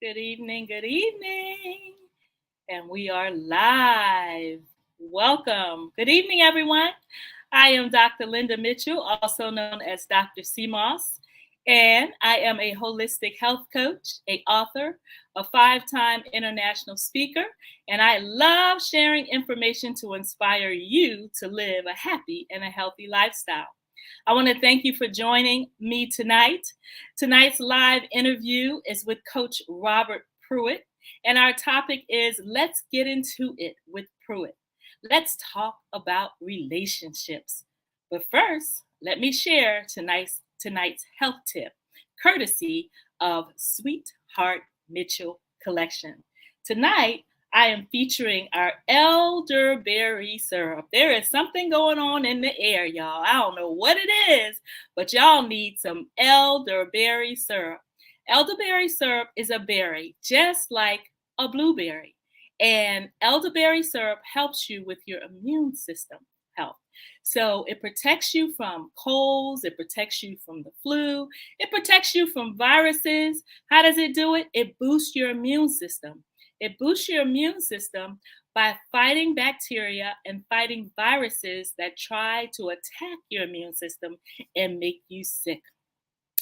Good evening, good evening. And we are live. Welcome. Good evening, everyone. I am Dr. Linda Mitchell, also known as Dr. CMOS, and I am a holistic health coach, a author, a five-time international speaker, and I love sharing information to inspire you to live a happy and a healthy lifestyle. I want to thank you for joining me tonight. Tonight's live interview is with Coach Robert Pruitt, and our topic is Let's Get Into It with Pruitt. Let's talk about relationships. But first, let me share tonight's health tip, courtesy of Sweetheart Mitchell Collection. Tonight, I am featuring our elderberry syrup. There is something going on in the air, y'all. I don't know what it is, but y'all need some elderberry syrup. Elderberry syrup is a berry, just like a blueberry. And elderberry syrup helps you with your immune system health. So it protects you from colds, it protects you from the flu, it protects you from viruses. How does it do it? It boosts your immune system. It boosts your immune system by fighting bacteria and fighting viruses that try to attack your immune system and make you sick.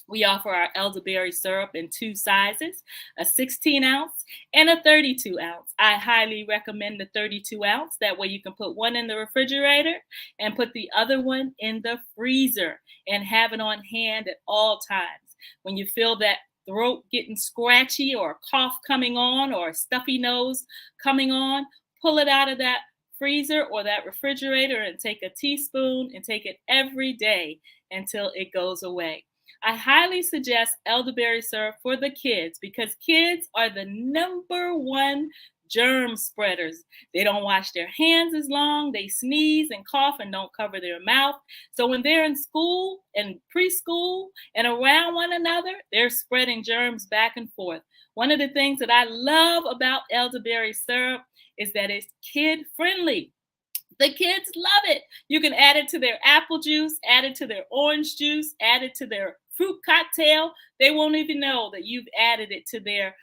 We offer our elderberry syrup in two sizes, a 16 ounce and a 32 ounce. I highly recommend the 32 ounce. That way you can put one in the refrigerator and put the other one in the freezer and have it on hand at all times. When you feel that throat getting scratchy or a cough coming on or a stuffy nose coming on, pull it out of that freezer or that refrigerator and take a teaspoon and take it every day until it goes away. I highly suggest elderberry syrup for the kids because kids are the number one germ spreaders. They don't wash their hands as long, they sneeze and cough and don't cover their mouth. So when they're in school and preschool and around one another, they're spreading germs back and forth. One of the things that I love about elderberry syrup is that it's kid friendly. The kids love it. You can add it to their apple juice, add it to their orange juice, add it to their fruit cocktail. They won't even know that you've added it to their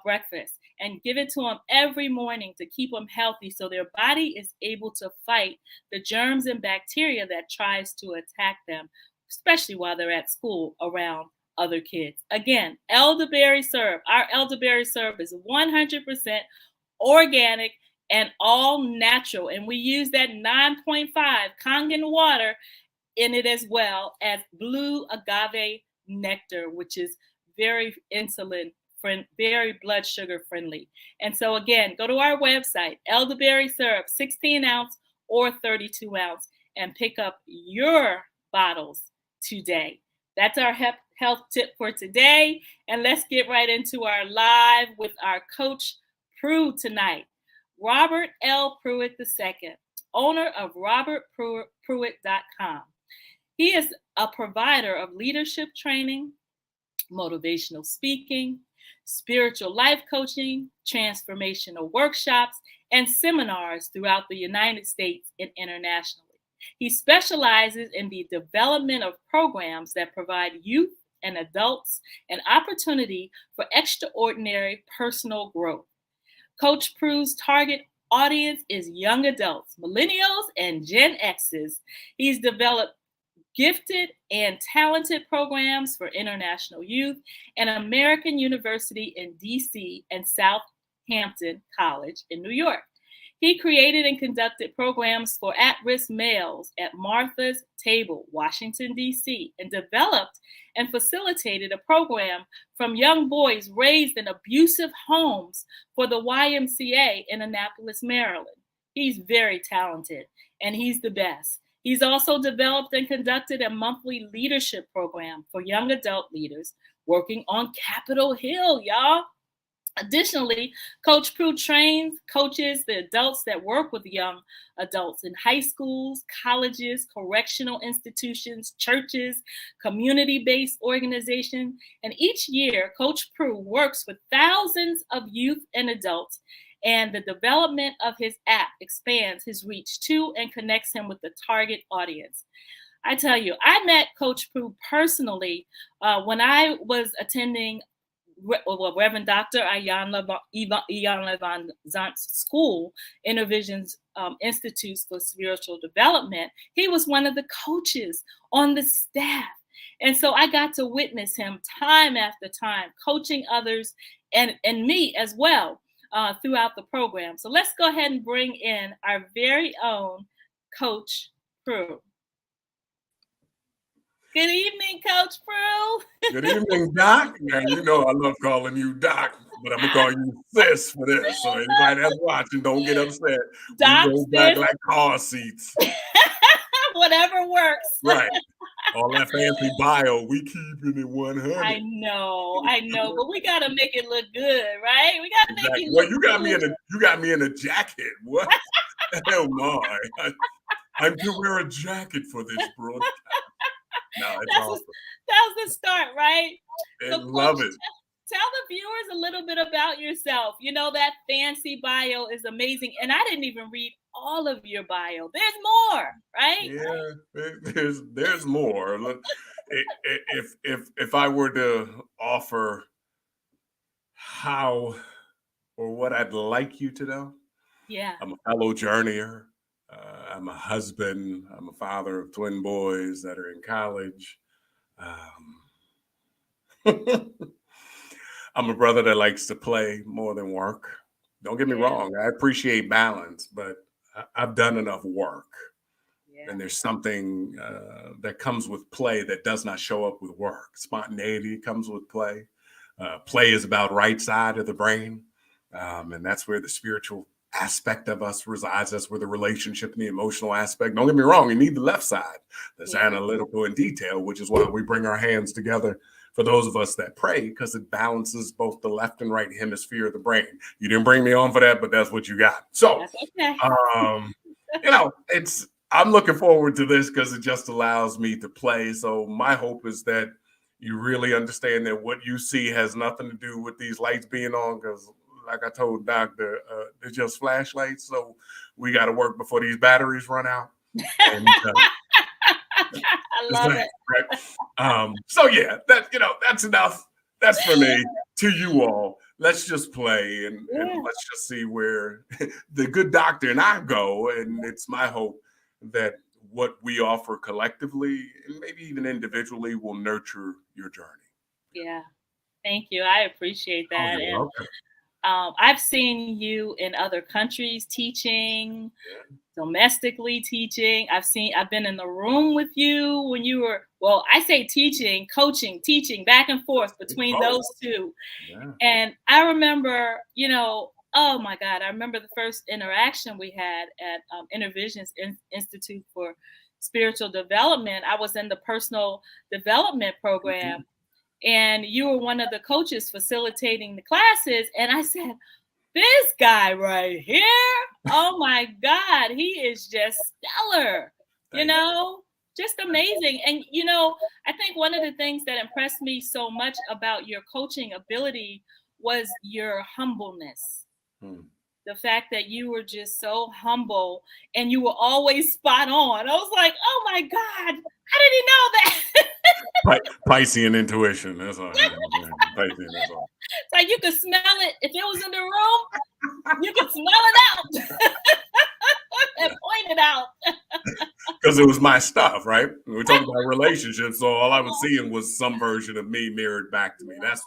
breakfast. And give it to them every morning to keep them healthy so their body is able to fight the germs and bacteria that tries to attack them, especially while they're at school around other kids. Again, elderberry syrup. Our elderberry syrup is 100% organic and all natural. And we use that 9.5 Kangen water in it as well as blue agave nectar, which is very insulin friendly, very blood sugar friendly. And so again, go to our website, elderberry syrup, 16 ounce or 32 ounce, and pick up your bottles today. That's our health tip for today. And let's get right into our live with our Coach Pruitt tonight. Robert L. Pruitt II, owner of robertpruitt.com. He is a provider of leadership training, motivational speaking, spiritual life coaching, transformational workshops, and seminars throughout the United States and internationally. He specializes in the development of programs that provide youth and adults an opportunity for extraordinary personal growth. Coach Pruitt's target audience is young adults, millennials, and Gen X's. He's developed gifted and talented programs for international youth and American University in DC and Southampton College in New York. He created and conducted programs for at-risk males at Martha's Table, Washington, D.C., and developed and facilitated a program from young boys raised in abusive homes for the YMCA in Annapolis, Maryland. He's very talented, and he's the best. He's also developed and conducted a monthly leadership program for young adult leaders working on Capitol Hill, y'all. Additionally, Coach Pruitt coaches the adults that work with young adults in high schools, colleges, correctional institutions, churches, community-based organizations. And each year, Coach Pruitt works with thousands of youth and adults, and the development of his app expands his reach to and connects him with the target audience. I tell you, I met Coach Pruitt personally when I was attending Reverend Dr. Iyanla Van Zant's school, Intervisions Institutes for Spiritual Development. He was one of the coaches on the staff. And so I got to witness him time after time, coaching others and me as well throughout the program. So let's go ahead and bring in our very own Coach Pruitt. Good evening, Coach Pruitt. Good evening, Doc. Now, you know I love calling you Doc, but I'm going to call you Sis for this. So anybody that's watching, don't get upset. Doc, we go back like car seats. Whatever works. Right. All that fancy bio, we keeping it 100. I know, but we gotta make it look good, right? We gotta make it well, look you got me in a jacket. What? Hell my. I'm to wear a jacket for this broadcast. No, it's awesome. That was the start, right? I love it. Tell the viewers a little bit about yourself. You know, that fancy bio is amazing. And I didn't even read all of your bio. There's more, right? Yeah, there's more. If I were to offer how or what I'd like you to know, yeah, I'm a fellow journeyer. I'm a husband. I'm a father of twin boys that are in college. I'm a brother that likes to play more than work. Don't get me wrong. I appreciate balance, but I've done enough work. Yeah. And there's something that comes with play that does not show up with work. Spontaneity comes with play. Play is about right side of the brain. And that's where the spiritual aspect of us resides. That's where the relationship and the emotional aspect. Don't get me wrong. You need the left side that's analytical and detailed, which is why we bring our hands together for those of us that pray, because it balances both the left and right hemisphere of the brain. You didn't bring me on for that, but that's what you got. So, okay. I'm looking forward to this because it just allows me to play. So my hope is that you really understand that what you see has nothing to do with these lights being on, because like I told Doc, they're just flashlights. So we got to work before these batteries run out. And, I love it. Right? So yeah, that's enough. That's for me. To you all, let's just play and let's just see where the good doctor and I go. And it's my hope that what we offer collectively and maybe even individually will nurture your journey. Yeah, thank you. I appreciate that. Oh, you're welcome. I've seen you in other countries teaching, domestically teaching. I've been in the room with you when you were, I say teaching, coaching, teaching, back and forth between those two. Yeah. And I remember, oh my God, I remember the first interaction we had at Intervisions Institute for Spiritual Development. I was in the personal development program. Mm-hmm. And you were one of the coaches facilitating the classes. And I said, this guy right here, oh my God, he is just stellar, just amazing. And, I think one of the things that impressed me so much about your coaching ability was your humbleness. The fact that you were just so humble and you were always spot on. I was like, oh my God, how did he know that? Piscean intuition. That's all. Piscean, that's all. It's like you could smell it. If it was in the room, you could smell it out and point it out. Because it was my stuff, right? We're talking about relationships, so all I was seeing was some version of me mirrored back to me. That's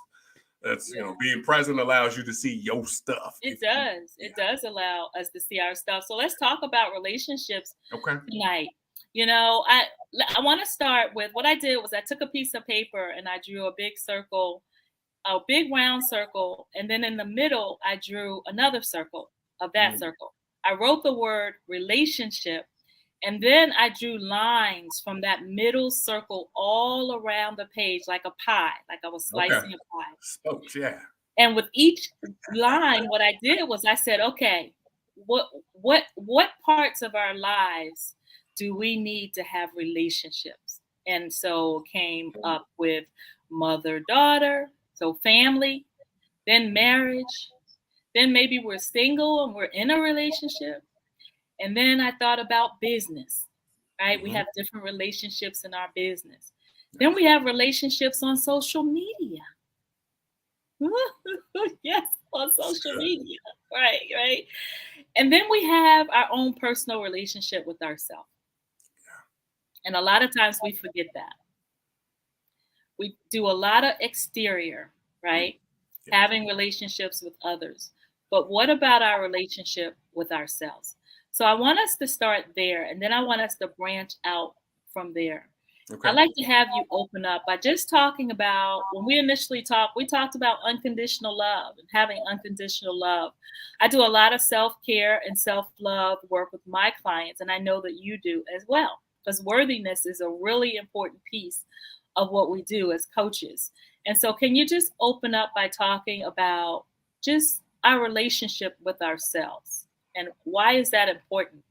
being present allows you to see your stuff. It does. Yeah. It does allow us to see our stuff. So let's talk about relationships tonight. I want to start with what I did was I took a piece of paper and I drew a big circle, a big round circle. And then in the middle, I drew another circle of that circle. I wrote the word relationship. And then I drew lines from that middle circle all around the page, like a pie, like I was slicing a pie. Spokes, yeah. And with each line, what I did was I said, okay, what parts of our lives do we need to have relationships? And so came up with mother-daughter, so family, then marriage, then maybe we're single and we're in a relationship. And then I thought about business, right? We have different relationships in our business. Then we have relationships on social media. Yes, on social media. Right, right. And then we have our own personal relationship with ourselves. And a lot of times we forget that. We do a lot of exterior, Mm, right? yes. Having relationships with others. But what about our relationship with ourselves? So I want us to start there, and then I want us to branch out from there. I'd Okay. like to have you open up by just talking about when we initially talked, we talked about unconditional love and having unconditional love. I do a lot of self care and self love work with my clients, and I know that you do as well, because worthiness is a really important piece of what we do as coaches. And so, can you just open up by talking about just our relationship with ourselves and why is that important?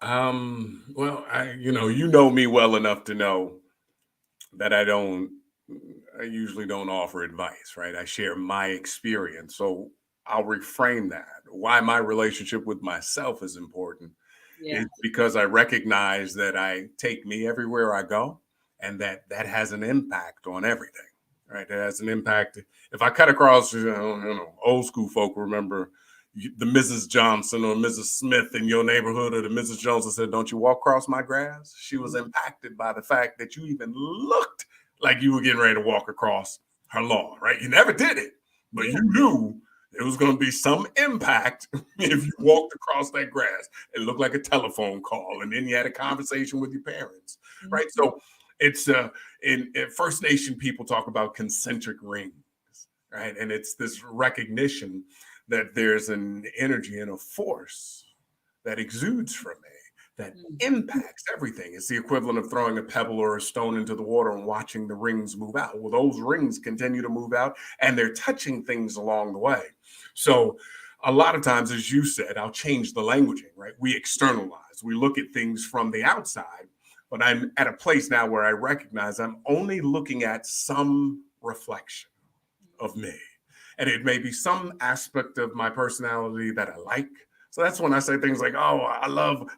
Well, you know me well enough to know that I usually don't offer advice, right? I share my experience. So I'll reframe that. Why my relationship with myself is important Yeah. is because I recognize that I take me everywhere I go and that has an impact on everything, right? It has an impact. If I cut across, old school folk remember the Mrs. Johnson or Mrs. Smith in your neighborhood, or the Mrs. Johnson said, "Don't you walk across my grass." She was impacted by the fact that you even looked like you were getting ready to walk across her lawn, right? You never did it, but Yeah. you knew there was going to be some impact if you walked across that grass. It looked like a telephone call, and then you had a conversation with your parents, right? Mhm. So it's in First Nation people talk about concentric rings, right? And it's this recognition that there's an energy and a force that exudes from me that Mhm. impacts everything. It's the equivalent of throwing a pebble or a stone into the water and watching the rings move out. Well, those rings continue to move out and they're touching things along the way. So a lot of times, as you said, I'll change the languaging, right? We externalize, we look at things from the outside, but I'm at a place now where I recognize I'm only looking at some reflection of me. And it may be some aspect of my personality that I like. So that's when I say things like, "Oh, I love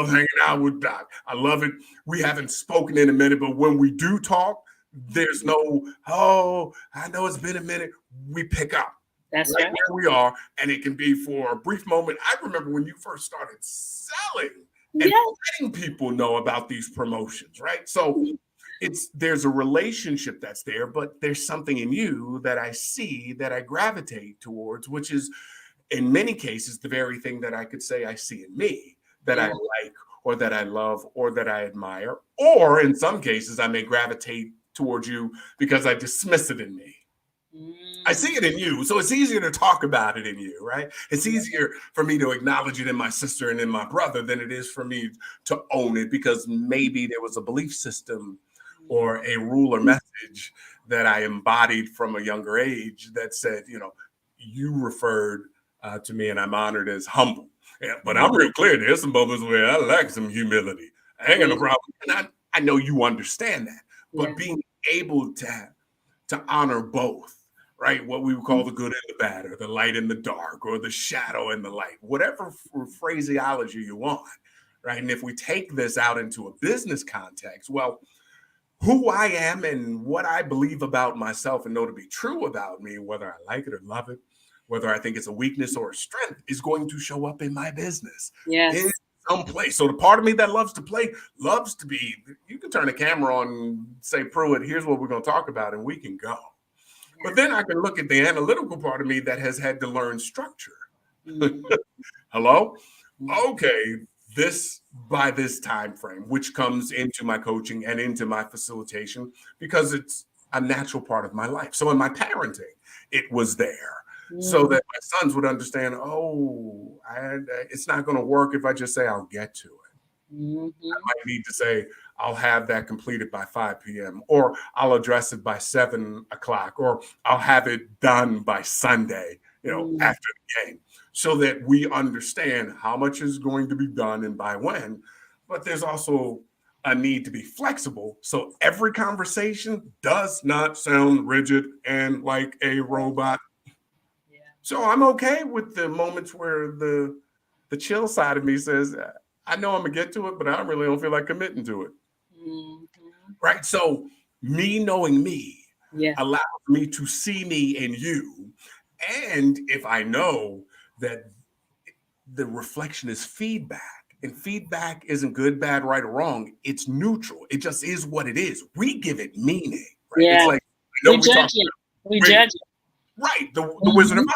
hanging out with Doc. I love it. We haven't spoken in a minute, but when we do talk, there's no, oh, I know it's been a minute. We pick up That's right right. where we are, and it can be for a brief moment. I remember when you first started selling and Yes. letting people know about these promotions, right? So there's a relationship that's there, but there's something in you that I see that I gravitate towards, which is in many cases the very thing that I could say I see in me that I Yeah. like or that I love or that I admire. Or in some cases, I may gravitate towards you because I dismiss it in me. I Mm. see it in you. So it's easier to talk about it in you, right? It's Yeah. easier for me to acknowledge it in my sister and in my brother than it is for me to own it because maybe there was a belief system or a rule or message that I embodied from a younger age that said, you referred to me and I'm honored as humble. Yeah, but I'm real clear. There's some moments where I lack some humility. I ain't got no Yeah. problem. And I know you understand that. Yeah. But being able to honor both, right? What we would call the good and the bad, or the light and the dark, or the shadow and the light, whatever phraseology you want, right? And if we take this out into a business context, well, who I am and what I believe about myself and know to be true about me, whether I like it or love it, whether I think it's a weakness or a strength, is going to show up in my business in Yes. some place. So the part of me that loves to play loves to be, you can turn the camera on and say, Pruitt, here's what we're going to talk about, and we can go. But then I can look at the analytical part of me that has had to learn structure. Mm. Hello? Mm. Okay, this by this time frame, which comes into my coaching and into my facilitation because it's a natural part of my life. So in my parenting, it was there so Mm. that my sons would understand, oh, it's not going to work if I just say I'll get to it. Mhm. I need to say I'll have that completed by 5 p.m. or I'll address it by 7 o'clock or I'll have it done by Sunday, Mm. after the game, so that we understand how much is going to be done and by when. But there's also a need to be flexible. So every conversation does not sound rigid and like a robot. Yeah. So I'm okay with the moments where the chill side of me says, I know I'm gonna get to it, but I really don't feel like committing to it. Mhm. Right. So me knowing me, Yeah. allows me to see me in you. And if I know that the reflection is feedback, and feedback isn't good, bad, right, or wrong, it's neutral. It just is what it is. We give it meaning, right? Yeah. It's like, We judge it. We judge it. Right, the Wizard of Oz,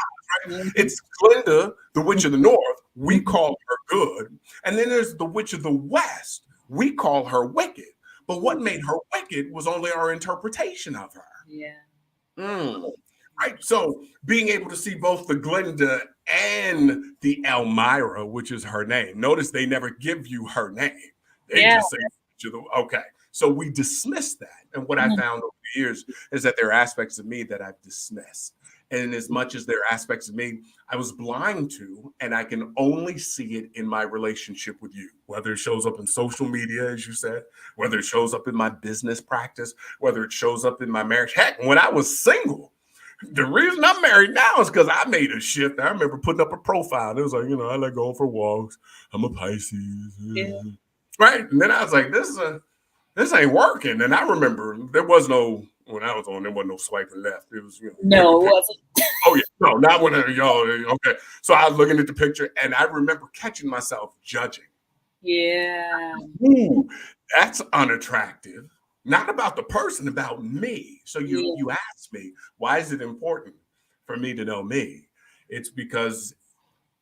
right? It's Glinda, the Witch of the North. We call her good. And then there's the Witch of the West. We call her wicked. But what made her wicked was only our interpretation of her. Yeah. Right. So being able to see both the Glinda and the Elmira, which is her name. Notice they never give you her name. They just say, okay. So we dismiss that. And what I found over the years is that there are aspects of me that I've dismissed. And as much as there are aspects of me I was blind to, and I can only see it in my relationship with you, whether it shows up in social media, as you said, whether it shows up in my business practice, whether it shows up in my marriage. Heck, when I was single, the reason I'm married now is because I made a shift. I remember putting up a profile. And it was like, I like going for walks. I'm a Pisces. Yeah. Right. And then I was like, this ain't working. And I remember there was no, when I was on, there wasn't no swiping left. It was, no, it wasn't. Oh, yeah. No, not when y'all. Okay. So I was looking at the picture and I remember catching myself judging. Yeah. Ooh, that's unattractive. Not about the person, about me. So you asked me, why is it important for me to know me? It's because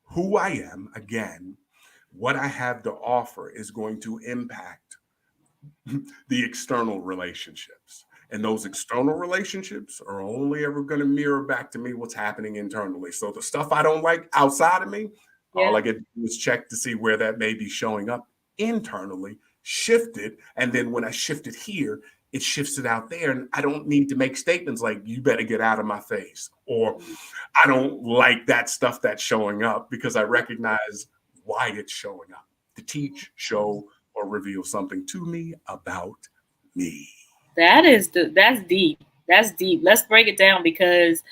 who I am, again, what I have to offer is going to impact the external relationships. And those external relationships are only ever going to mirror back to me what's happening internally. So the stuff I don't like outside of me, all I get to do is check to see where that may be showing up internally, shift it. And then when I shift it here, it shifts it out there. And I don't need to make statements like, you better get out of my face, or I don't like that stuff that's showing up, because I recognize why it's showing up, to teach, show, or reveal something to me about me. That's deep. That's deep. Let's break it down, because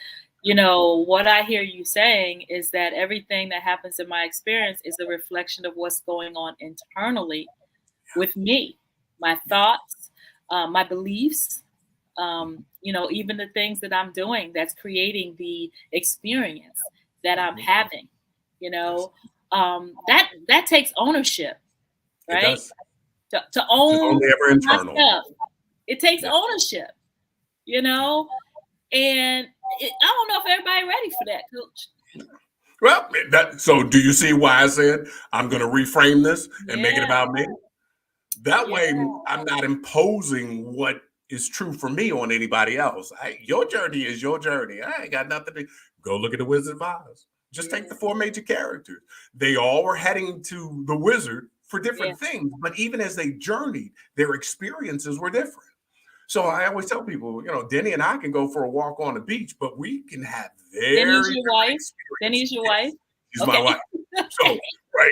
what I hear you saying is that everything that happens in my experience is a reflection of what's going on internally with me, my thoughts, my beliefs, even the things that I'm doing that's creating the experience that I'm having. That takes ownership, right? It does. To own only ever internal. myself. It takes ownership, and I don't know if everybody ready for that, Coach. Well, so do you see why I said I'm going to reframe this and make it about me? That way, I'm not imposing what is true for me on anybody else. Your journey is your journey. I ain't got nothing to go look at the Wizard of Oz. Just take the 4 major characters. They all were heading to the wizard for different things, but even as they journeyed, their experiences were different. So I always tell people, Denny and I can go for a walk on the beach, but we can have Denny's your wife. Denny's your wife. She's my wife. So, right,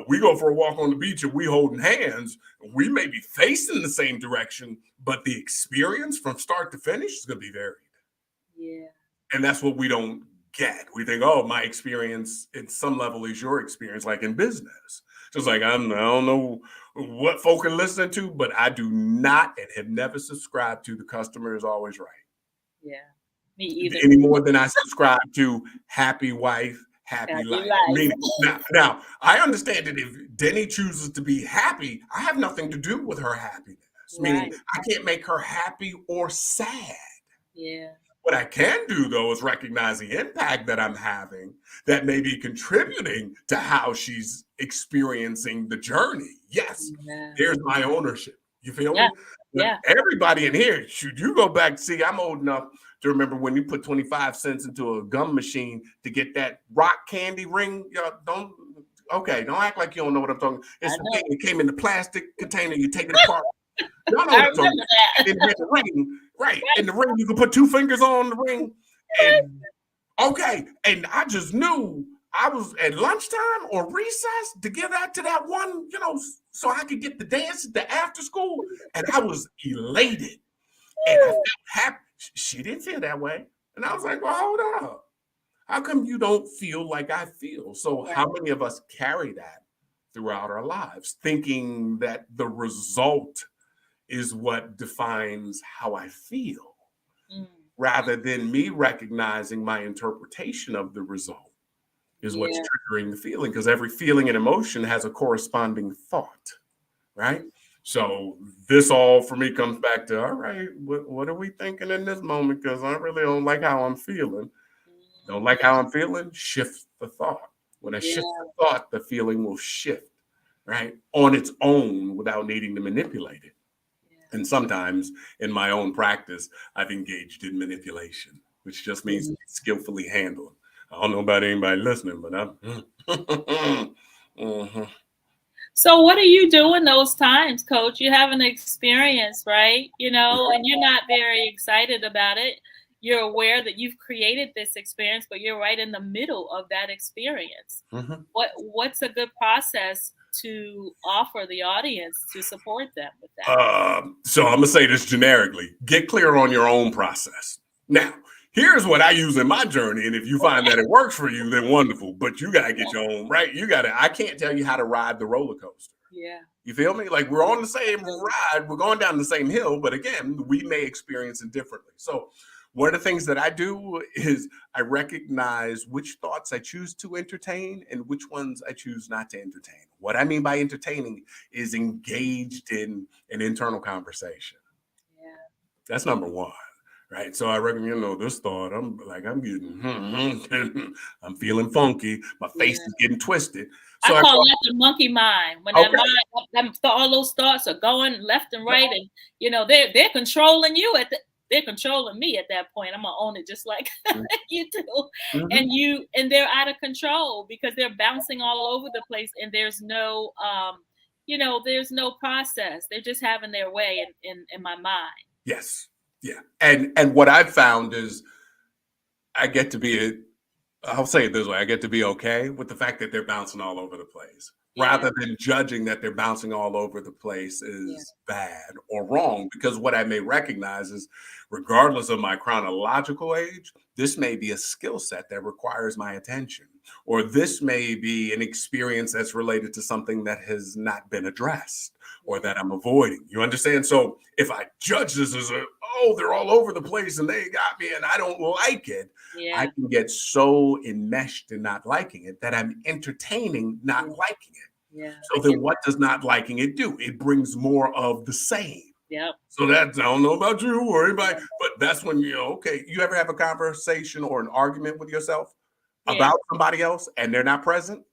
we go for a walk on the beach and we holding hands. We may be facing the same direction, but the experience from start to finish is going to be varied. Yeah. And that's what we don't get. We think, oh, my experience at some level is your experience, like in business. Just like I don't know what folk are listening to, but I do not and have never subscribed to the customer is always right. Yeah, me either. Any more than I subscribe to happy wife, happy life. Now, I understand that if Denny chooses to be happy, I have nothing to do with her happiness. Meaning I can't make her happy or sad. Yeah. What I can do, though, is recognize the impact that I'm having that may be contributing to how she's experiencing the journey. Yes, there's my ownership. You feel me? Yeah. Everybody in here, should you go back? See, I'm old enough to remember when you put 25 cents into a gum machine to get that rock candy ring. Don't act like you don't know what I'm talking. It's the thing that came in the plastic container. You take it apart. Y'all know what I'm talking about. And the ring, right? In the ring, you can put 2 fingers on the ring. And I just knew I was at lunchtime or recess to give that to that one, so I could get the dance at the after school. And I was elated. And I felt happy. She didn't feel that way. And I was like, well, hold up. How come you don't feel like I feel? So how many of us carry that throughout our lives, thinking that the result is what defines how I feel? rather than me recognizing my interpretation of the result is what's triggering the feeling, because every feeling and emotion has a corresponding thought, right? So this all for me comes back to, all right, what are we thinking in this moment? Because I really don't like how I'm feeling. Don't like how I'm feeling? Shift the thought. When I shift the thought, the feeling will shift, right? On its own without needing to manipulate it. And sometimes in my own practice, I've engaged in manipulation, which just means skillfully handled. I don't know about anybody listening, but I'm. So what do you do in those times, Coach? You have an experience, right? And you're not very excited about it. You're aware that you've created this experience, but you're right in the middle of that experience. What's a good process to offer the audience to support them with that? So I'm gonna say this generically: get clear on your own process. Now, here's what I use in my journey, and if you find that it works for you, then wonderful. But you gotta get your own right. I can't tell you how to ride the roller coaster. Yeah. You feel me? Like, we're on the same ride, we're going down the same hill, but again, we may experience it differently. So one of the things that I do is I recognize which thoughts I choose to entertain and which ones I choose not to entertain. What I mean by entertaining is engaged in an internal conversation. Yeah. That's number one, right? So I reckon, this thought, I'm getting, I'm feeling funky. My face is getting twisted. So I call that the monkey mind. When that mind, all those thoughts are going left and right, and they're controlling you they're controlling me at that point. I'm gonna own it just like you do. And they're out of control because they're bouncing all over the place, and there's no there's no process. They're just having their way in my mind. Yes. Yeah. And what I've found is I get to be I'll say it this way: I get to be okay with the fact that they're bouncing all over the place, rather than judging that they're bouncing all over the place is bad or wrong. Because what I may recognize is, regardless of my chronological age, this may be a skill set that requires my attention, or this may be an experience that's related to something that has not been addressed or that I'm avoiding. You understand? So if I judge this as they're all over the place and they got me and I don't like it, I can get so enmeshed in not liking it that I'm entertaining not liking it. Yeah. So then what does not liking it do? It brings more of the same. Yep. So I don't know about you or anybody, but that's when you ever have a conversation or an argument with yourself about somebody else and they're not present?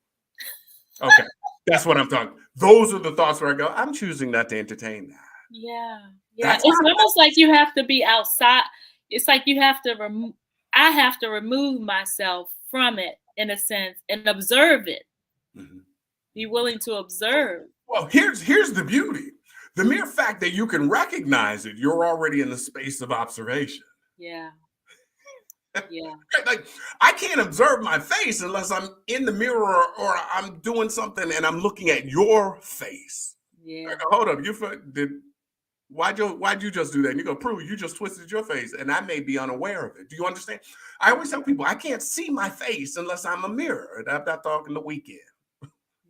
Okay. That's what I'm talking. Those are the thoughts where I go, I'm choosing not to entertain that. Yeah. Yeah. It's almost like you have to be outside. It's like you have to I have to remove myself from it in a sense and observe it. Be willing to observe. Well, here's the beauty. The mere fact that you can recognize it, you're already in the space of observation. Yeah. Yeah. Like, I can't observe my face unless I'm in the mirror or I'm doing something and I'm looking at your face. Yeah. Like, hold up, why'd you just do that? And you go, Pruitt, you just twisted your face, and I may be unaware of it. Do you understand? I always tell people I can't see my face unless I'm a mirror. I'm not talking the weekend.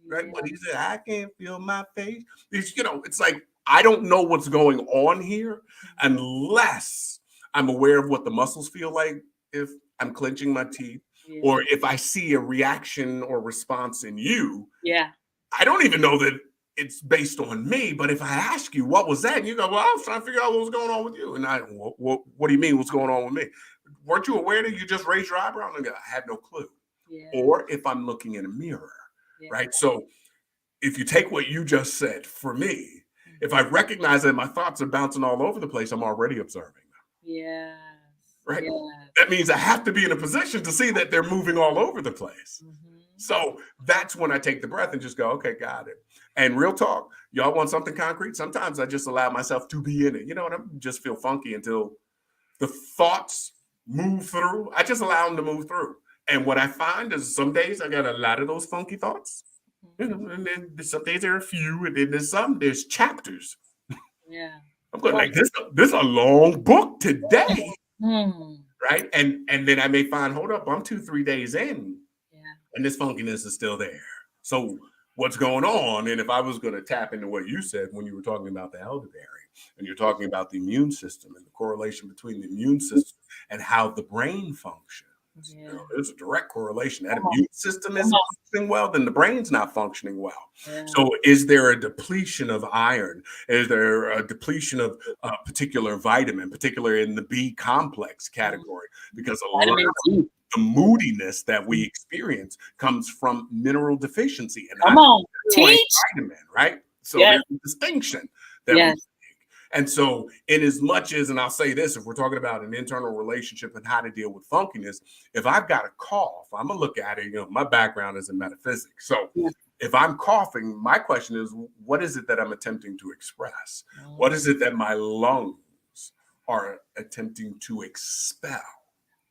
Right? But he said, I can't feel my face. It's like I don't know what's going on here unless I'm aware of what the muscles feel like if I'm clenching my teeth, or if I see a reaction or response in you. Yeah. I don't even know that it's based on me, but if I ask you, what was that? And you go, well, I was trying to figure out what was going on with you. And what do you mean what's going on with me? Weren't you aware that you just raised your eyebrow? And I had no clue. Yeah. Or if I'm looking in a mirror, right? So if you take what you just said, for me, if I recognize that my thoughts are bouncing all over the place, I'm already observing them. Yeah. Right? Yeah. That means I have to be in a position to see that they're moving all over the place. So that's when I take the breath and just go, okay, got it. And real talk, y'all want something concrete? Sometimes I just allow myself to be in it. I just feel funky until the thoughts move through. I just allow them to move through. And what I find is some days I got a lot of those funky thoughts, and then some days there are a few, and then there's chapters. Yeah. I'm going like this is a long book today. Right. And then I may find, hold up, I'm 2-3 days in. And this funkiness is still there. So what's going on. And if I was going to tap into what you said when you were talking about the elderberry, and you're talking about the immune system and the correlation between the immune system and how the brain functions. Yeah. There's a direct correlation. That immune system isn't functioning well, then the brain's not functioning well. Yeah. So is there a depletion of iron? Is there a depletion of a particular vitamin, particularly in the B complex category? Because a lot of the moodiness that we experience comes from mineral deficiency. And Come on, teach. Vitamin, right? So there's a distinction that we make. And so, in as much as, and I'll say this, if we're talking about an internal relationship and how to deal with funkiness, if I've got a cough, I'm gonna look at it. My background is in metaphysics. So if I'm coughing, my question is, what is it that I'm attempting to express? What is it that my lungs are attempting to expel?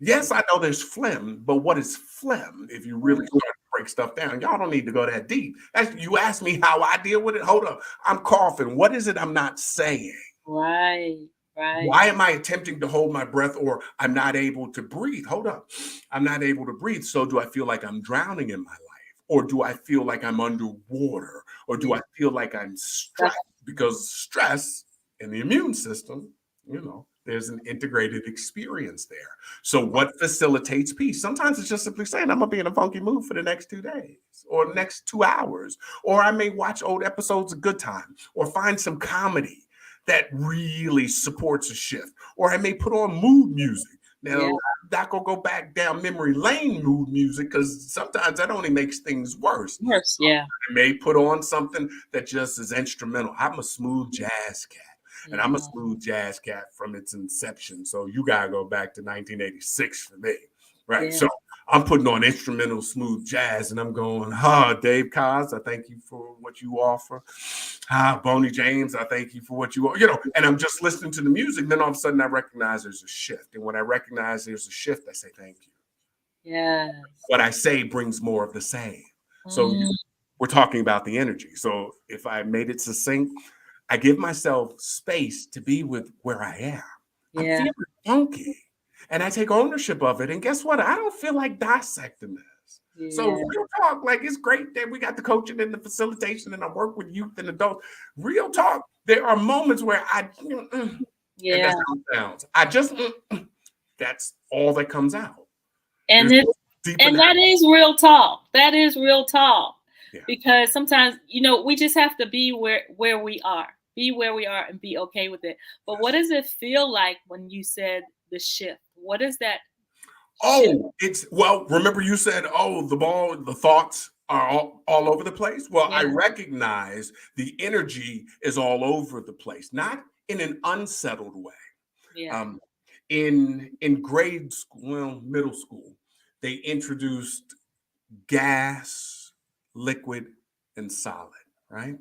Yes, I know there's phlegm, but what is phlegm? If you really start to break stuff down, y'all don't need to go that deep. You asked me how I deal with it. Hold up. I'm coughing. What is it I'm not saying? Right. Why am I attempting to hold my breath, or I'm not able to breathe? Hold up. I'm not able to breathe. So do I feel like I'm drowning in my life? Or do I feel like I'm underwater? Or do I feel like I'm stressed? Because stress in the immune system, there's an integrated experience there. So what facilitates peace? Sometimes it's just simply saying, I'm going to be in a funky mood for the next 2 days or the next 2 hours. Or I may watch old episodes of Good Time or find some comedy that really supports a shift. Or I may put on mood music. Now, I'm not going to go back down memory lane mood music, because sometimes that only makes things worse. Yeah. I may put on something that just is instrumental. I'm a smooth jazz cat. And I'm a smooth jazz cat from its inception. So you got to go back to 1986 for me, right? So I'm putting on instrumental smooth jazz, and I'm going, Dave Coz, I thank you for what you offer. Boney James, I thank you for what you offer. And I'm just listening to the music. Then all of a sudden I recognize there's a shift. And when I recognize there's a shift, I say, thank you. Yeah. What I say brings more of the same. So we're talking about the energy. So if I made it succinct, I give myself space to be with where I am. I'm feeling funky, and I take ownership of it. And guess what? I don't feel like dissecting this. So real talk, like, it's great that we got the coaching and the facilitation, and I work with youth and adults. Real talk, there are moments where and that's how it sounds. I just that's all that comes out. And that is real talk. That is real talk. Yeah. Because sometimes, we just have to be where we are. Be where we are and be okay with it. But what does it feel like when you said the shift? What is that? Remember you said, the thoughts are all over the place. Well, I recognize the energy is all over the place, not in an unsettled way. Yeah. In grade school, middle school, they introduced gas, liquid, and solid, right?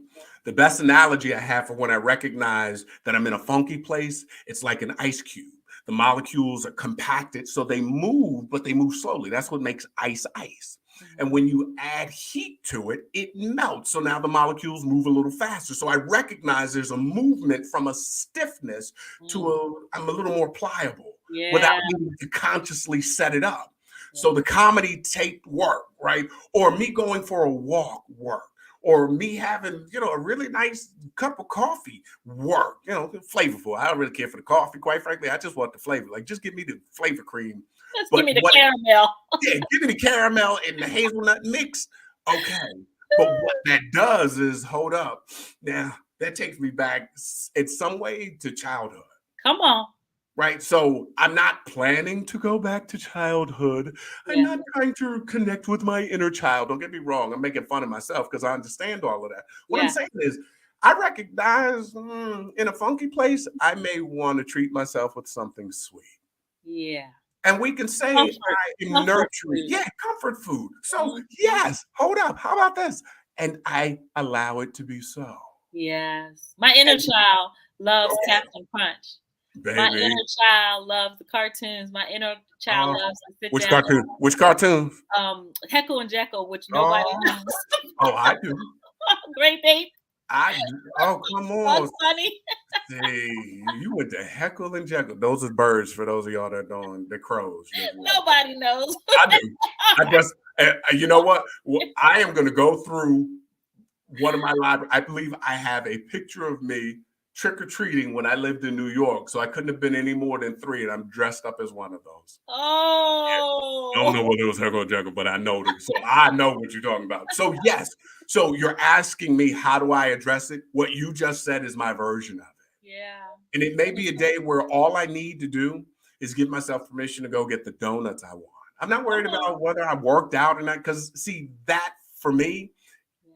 The best analogy I have for when I recognize that I'm in a funky place, it's like an ice cube. The molecules are compacted, so they move, but they move slowly. That's what makes ice ice. And when you add heat to it, it melts. So now the molecules move a little faster. So I recognize there's a movement from a stiffness to I'm a little more pliable without needing to consciously set it up. So the comedy tape work, right? Or me going for a walk work. Or me having, a really nice cup of coffee work, flavorful. I don't really care for the coffee, quite frankly. I just want the flavor. Like, just give me the flavor cream. Give me the caramel. Give me the caramel and the hazelnut mix. Okay. But what that does is, hold up. Now, that takes me back in some way to childhood. Come on. Right. So I'm not planning to go back to childhood. I'm not trying to connect with my inner child. Don't get me wrong. I'm making fun of myself because I understand all of that. What I'm saying is, I recognize in a funky place, I may want to treat myself with something sweet. Yeah. And we can say I am nurturing. Yeah, comfort food. So yes, hold up. How about this? And I allow it to be so. Yes. My inner child loves Captain Crunch. Baby. My inner child loves the cartoons. My inner child loves to sit down. Cartoon? Which cartoon? Heckle and Jekyll, which nobody knows. I do. Great Babe. Come on. Funny. See, you went to Heckle and Jekyll. Those are birds for those of y'all that don't. They're crows. Nobody knows. I do. I just, you know what? I am going to go through one of my libraries, I believe I have a picture of me trick-or-treating when I lived in New York. So I couldn't have been any more than 3, and I'm dressed up as one of those. I don't Oh, know whether it was Huggle or Juggle, but I know that. So I know what you're talking about. So yes. So you're asking me, how do I address it? What you just said is my version of it. yeah. And it may be a day where all I need to do is give myself permission to go get the donuts I want. I'm not worried about whether I worked out or not, because see, that for me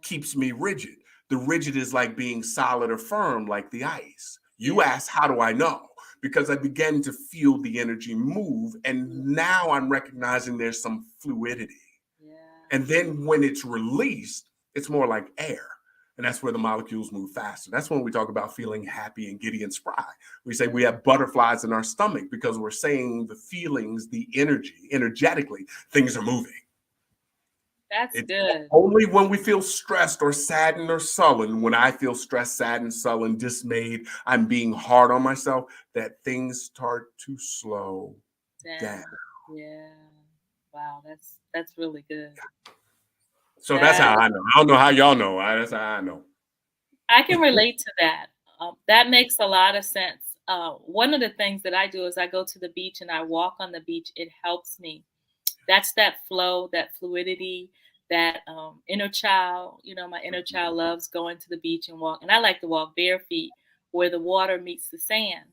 keeps me rigid. The rigid is like being solid or firm, like the ice. You ask, how do I know? Because I began to feel the energy move, and now I'm recognizing there's some fluidity. Yeah. And then when it's released, it's more like air. And that's where the molecules move faster. That's when we talk about feeling happy and giddy and spry. We say we have butterflies in our stomach because we're saying the feelings, the energy, energetically, things are moving. That's It's good. only when we feel stressed or saddened or sullen, when I feel stressed, saddened, sullen, dismayed, I'm being hard on myself, that things start to slow down. Yeah. Wow, that's really good. So that's how That I know. I don't know how y'all know. That's how I know. I can relate to that. That makes a lot of sense. One of the things that I do is I go to the beach and I walk on the beach. It helps me. That's that flow, that fluidity, that inner child. You know, my inner child loves going to the beach and walk, and I like to walk bare feet where the water meets the sand.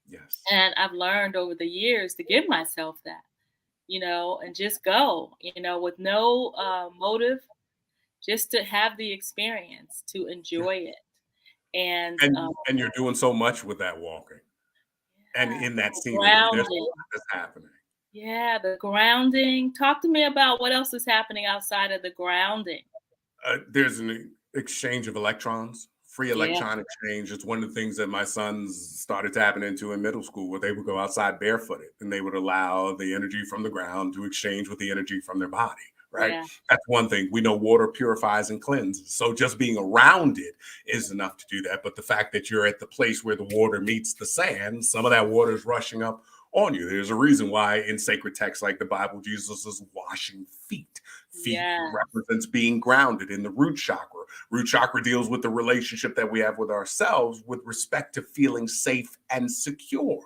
Yes. And I've learned over the years to give myself that, and just go, with no motive, just to have the experience, to Yeah. enjoy it. And And you're doing so much with that walking and yeah, in that the scenery. There's a grounding. lot that's happening. Yeah, the grounding. Talk to me about what else is happening outside of the grounding. There's an exchange of electrons, free Yeah, electron exchange. It's one of the things that my sons started tapping into in middle school, where they would go outside barefooted and they would allow the energy from the ground to exchange with the energy from their body. Right. yeah, That's one thing. We know water purifies and cleanses. So just being around it is enough to do that. But the fact that you're at the place where the water meets the sand, some of that water is rushing up on you. There's a reason why in sacred texts like the Bible, Jesus is washing feet. Feet yeah, represents being grounded in the root chakra. Root chakra deals with the relationship that we have with ourselves with respect to feeling safe and secure.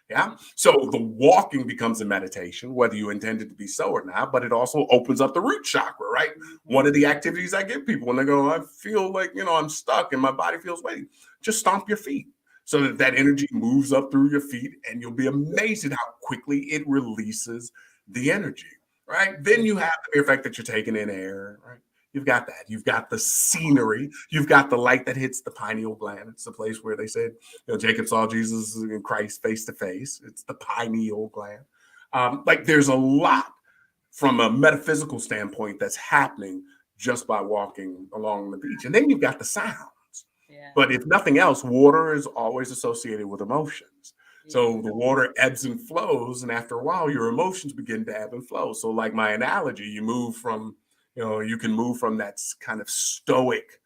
Yeah. So the walking becomes a meditation, whether you intend it to be so or not, but it also opens up the root chakra, right? One of the activities I give people when they go, I feel like, I'm stuck and my body feels weighty, just stomp your feet so that that energy moves up through your feet, and you'll be amazed at how quickly it releases the energy, right? Then you have the mere fact that you're taking in air, right? You've got that. You've got the scenery. You've got the light that hits the pineal gland. It's the place where they said, Jacob saw Jesus and Christ face to face. It's the pineal gland. Like there's a lot from a metaphysical standpoint that's happening just by walking along the beach. And then you've got the sounds. yeah, But if nothing else, water is always associated with emotions. So the water ebbs and flows, and after a while, your emotions begin to ebb and flow. So, like my analogy, you can move from that kind of stoic,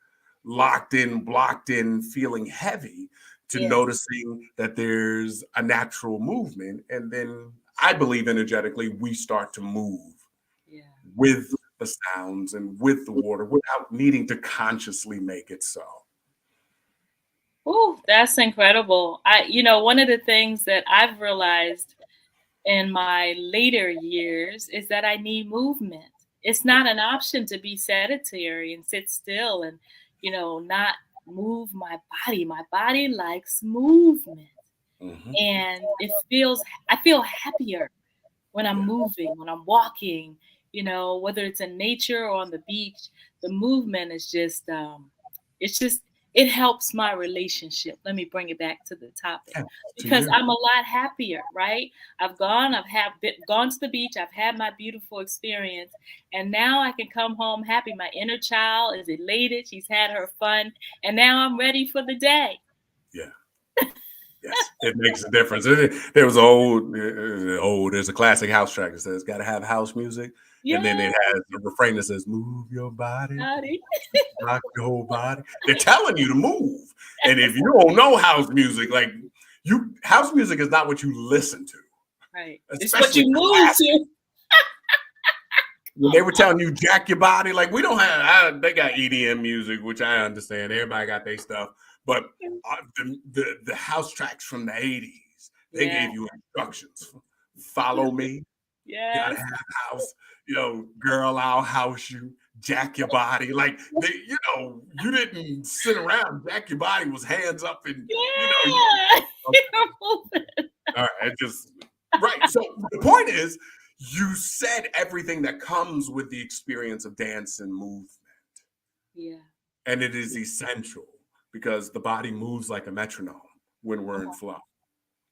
locked in, blocked in, feeling heavy to yeah, noticing that there's a natural movement. And then I believe energetically, we start to move yeah. with the sounds and with the water without needing to consciously make it so. Oh, that's incredible. One of the things that I've realized in my later years is that I need movement. It's not an option to be sedentary and sit still and, not move my body. My body likes movement. Mm-hmm. And I feel happier when I'm Yeah. moving, when I'm walking, whether it's in nature or on the beach. The movement is it's just, it helps my relationship. Let me bring it back to the topic, Yeah, to because you. I'm a lot happier, right? Gone to the beach. I've had my beautiful experience, and now I can come home happy. My inner child is elated. She's had her fun, and now I'm ready for the day. Yeah. Yes, it makes a difference. There was there's a classic house track that says, "Gotta have house music," and then Yeah, it has a refrain that says, "Move your body, Daddy. rock your whole body." They're telling you to move, and if you don't know house music, house music is not what you listen to, Right. It's what especially you move classic. to. when they were telling you jack your body, like we don't have, they got EDM music, which I understand. Everybody got their stuff, but the house tracks from the 80s, they gave you instructions. Follow me. Yes. Gotta have house, girl, I'll house you, jack your body. Like you didn't sit around. Jack your body was hands up and all right, right. So the point is, you said everything that comes with the experience of dance and movement. Yeah. And it is essential because the body moves like a metronome when we're in flow.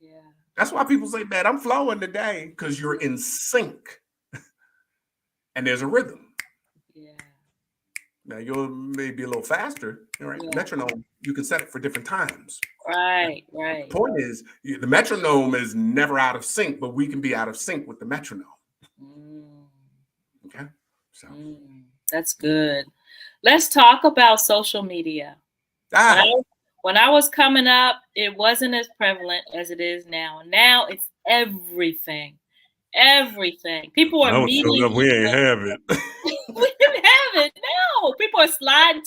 Yeah. That's why people say, man, I'm flowing today, because you're in sync. And there's a rhythm. Yeah. Now you may be a little faster, right? Yeah. Metronome, you can set it for different times. Right. The point is, the metronome is never out of sync, but we can be out of sync with the metronome. Okay, so that's good. Let's talk about social media. When I was coming up, it wasn't as prevalent as it is now. Now it's everything. Everything. People are meeting. We ain't have it. We didn't have it. No, people are sliding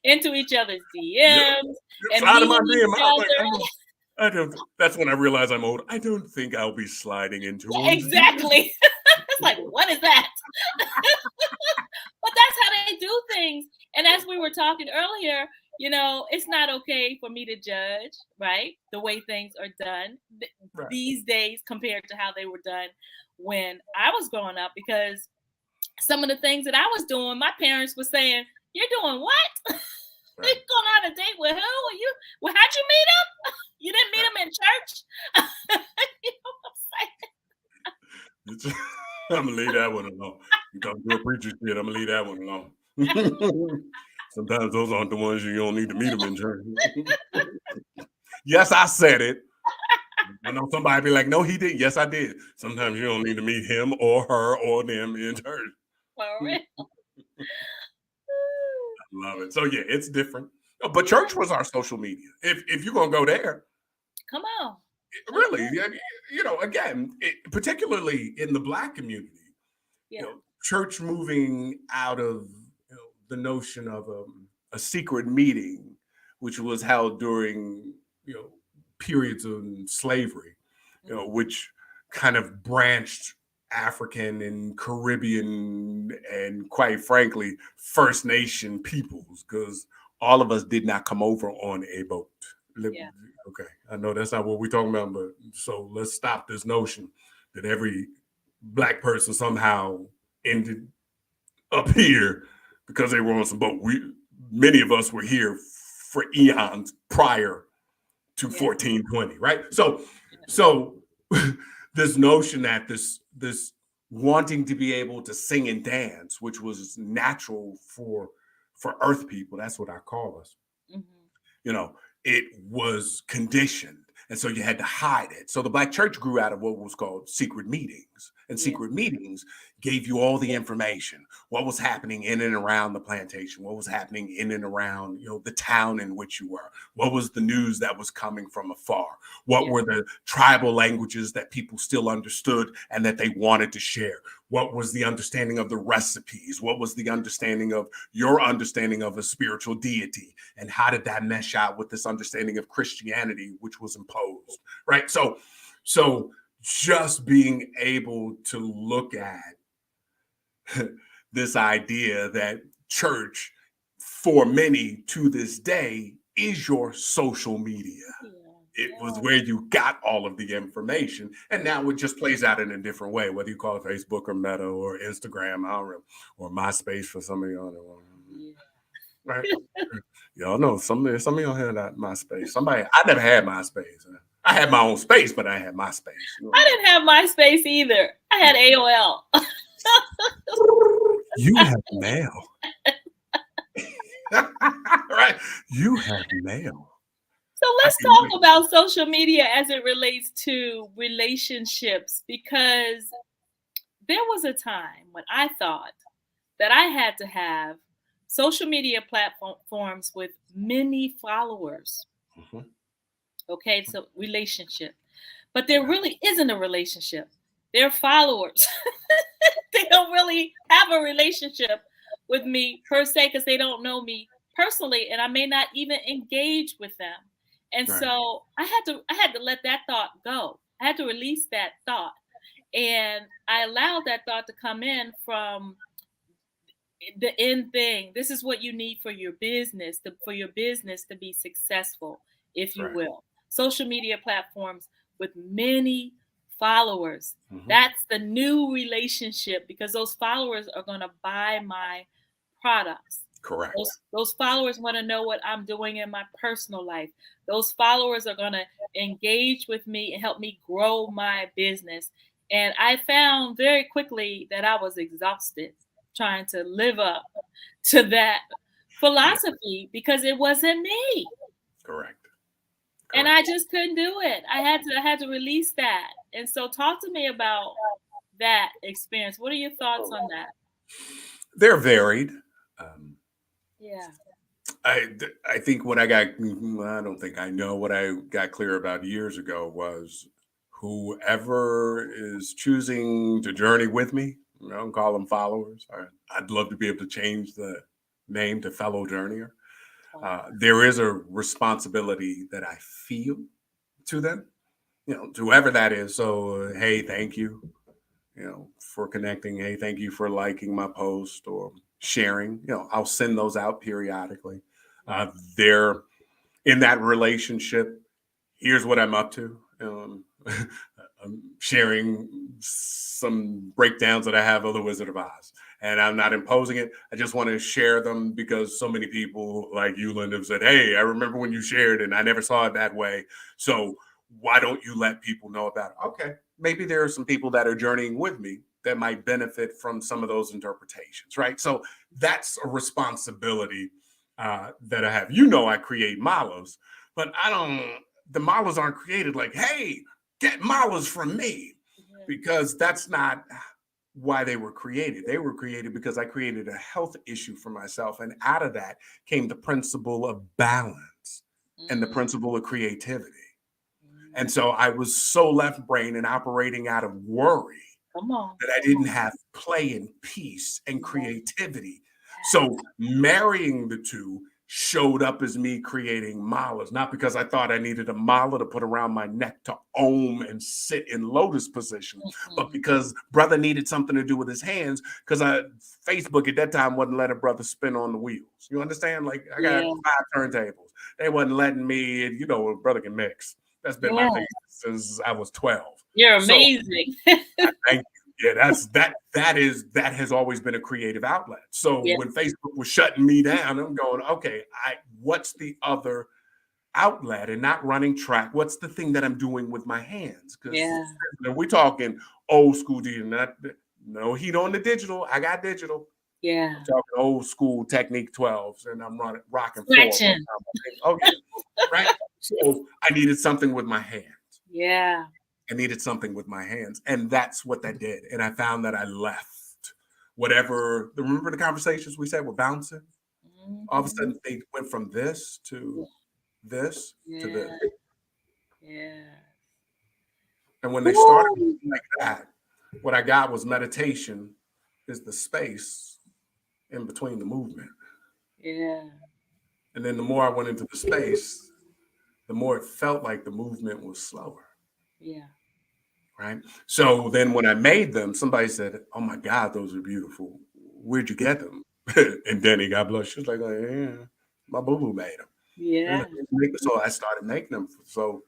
into each other's DMs and meeting each other. That's when I realize I'm old. I don't think I'll be sliding into them. Exactly. It's like, what is that? But that's how they do things. And as we were talking earlier, it's not okay for me to judge, right? The way things are done these days compared to how they were done when I was growing up, because some of the things that I was doing, my parents were saying, "You're doing what? You're going on a date with who? Well, how'd you meet him? You didn't meet him in church?" You know what I'm saying? I'm gonna leave that one alone. You talk to a preacher shit, I'm gonna leave that one alone. Sometimes those aren't the ones you don't need to meet them in church. Yes, I said it. I know somebody be like, "No, he didn't." Yes, I did. Sometimes you don't need to meet him or her or them in church. I love it. So yeah, it's different. But church was our social media. If you're gonna go there, come on. Really, again, particularly in the Black community, church moving out of the notion of a secret meeting, which was held during periods of slavery, which kind of branched African and Caribbean and, quite frankly, First Nation peoples, because all of us did not come over on a boat. Okay, I know that's not what we're talking about, but so let's stop this notion that every Black person somehow ended up here because they were on some boat. Many of us were here for eons prior to 1420, right? So this notion that this wanting to be able to sing and dance, which was natural for Earth people, that's what I call us. It was conditioned. And so you had to hide it. So the Black church grew out of what was called secret meetings. And secret meetings gave you all the information, what was happening in and around the plantation, what was happening in and around, the town in which you were, what was the news that was coming from afar, what were the tribal languages that people still understood and that they wanted to share, what was the understanding of the recipes, what was the understanding of your understanding of a spiritual deity, and how did that mesh out with this understanding of Christianity, which was imposed, right? So just being able to look at this idea that church, for many to this day, is your social media. It was where you got all of the information, and now it just plays out in a different way, whether you call it Facebook or Meta or Instagram, or MySpace for some of y'all. Right? Y'all know some of y'all had that MySpace. I never had MySpace. I had my own space, but I had MySpace. I didn't have MySpace either. I had AOL. You have mail. Right? You have mail. So let's talk about social media as it relates to relationships, because there was a time when I thought that I had to have social media platforms with many followers. Okay, so relationship. But there really isn't a relationship. they're followers. They don't really have a relationship with me per se because they don't know me personally, and I may not even engage with them. And Right. so I had to let that thought go. I had to release that thought. And I allowed that thought to come in from the end thing. This is what you need for your business, for your business to be successful, if you Right. will. Social media platforms with many followers. Mm-hmm. That's the new relationship because those followers are going to buy my products. Correct. Those followers want to know what I'm doing in my personal life. Those followers are going to engage with me and help me grow my business. And I found very quickly that I was exhausted trying to live up to that philosophy because it wasn't me. Correct. And I just couldn't do it. I had to release that. And so talk to me about that experience. What are your thoughts on that? They're varied. Yeah. I think what I don't think I know what I got clear about years ago was whoever is choosing to journey with me, I don't call them followers. I'd love to be able to change the name to fellow journeyer. There is a responsibility that I feel to them, to whoever that is. So, hey, thank you, for connecting. Hey, thank you for liking my post or sharing. I'll send those out periodically. They're in that relationship. Here's what I'm up to. I'm sharing some breakdowns that I have of the Wizard of Oz, and I'm not imposing it. I just want to share them because so many people like you, Linda, have said, hey, I remember when you shared and I never saw it that way. So why don't you let people know about it? Okay, maybe there are some people that are journeying with me that might benefit from some of those interpretations, right? So that's a responsibility that I have. I create malas, but the malas aren't created like, hey, get malas from me, because that's not why they were created. They were created because I created a health issue for myself. And out of that came the principle of balance and the principle of creativity. And so I was so left brain and operating out of worry that I didn't have play and peace and creativity. So marrying the two showed up as me creating malas, not because I thought I needed a mala to put around my neck to om and sit in lotus position, but because brother needed something to do with his hands, because Facebook at that time wasn't letting brother spin on the wheels. You understand? Like I got 5 turntables. They wasn't letting me, a brother can mix. That's been my thing since I was 12. You're amazing. Thank you. Yeah, that has always been a creative outlet. So when Facebook was shutting me down, I'm going, okay, what's the other outlet? And not running track. What's the thing that I'm doing with my hands? Because we're talking old school, no heat on the digital. I got digital. Yeah. I'm talking old school Technique 12s, and I'm rocking Scratching. Okay, right. So I needed something with my hands. Yeah. I needed something with my hands. And that's what that did. And I found that I left whatever, remember the conversations we said were bouncing? All of a sudden they went from this to this to this. Yeah. And when they started like that, what I got was meditation is the space in between the movement. Yeah. And then the more I went into the space, the more it felt like the movement was slower. Yeah. Right. So then when I made them, somebody said, oh my God, those are beautiful. Where'd you get them? And Denny, God bless, she was like, oh, yeah, my boo-boo made them. Yeah. So I started making them. So,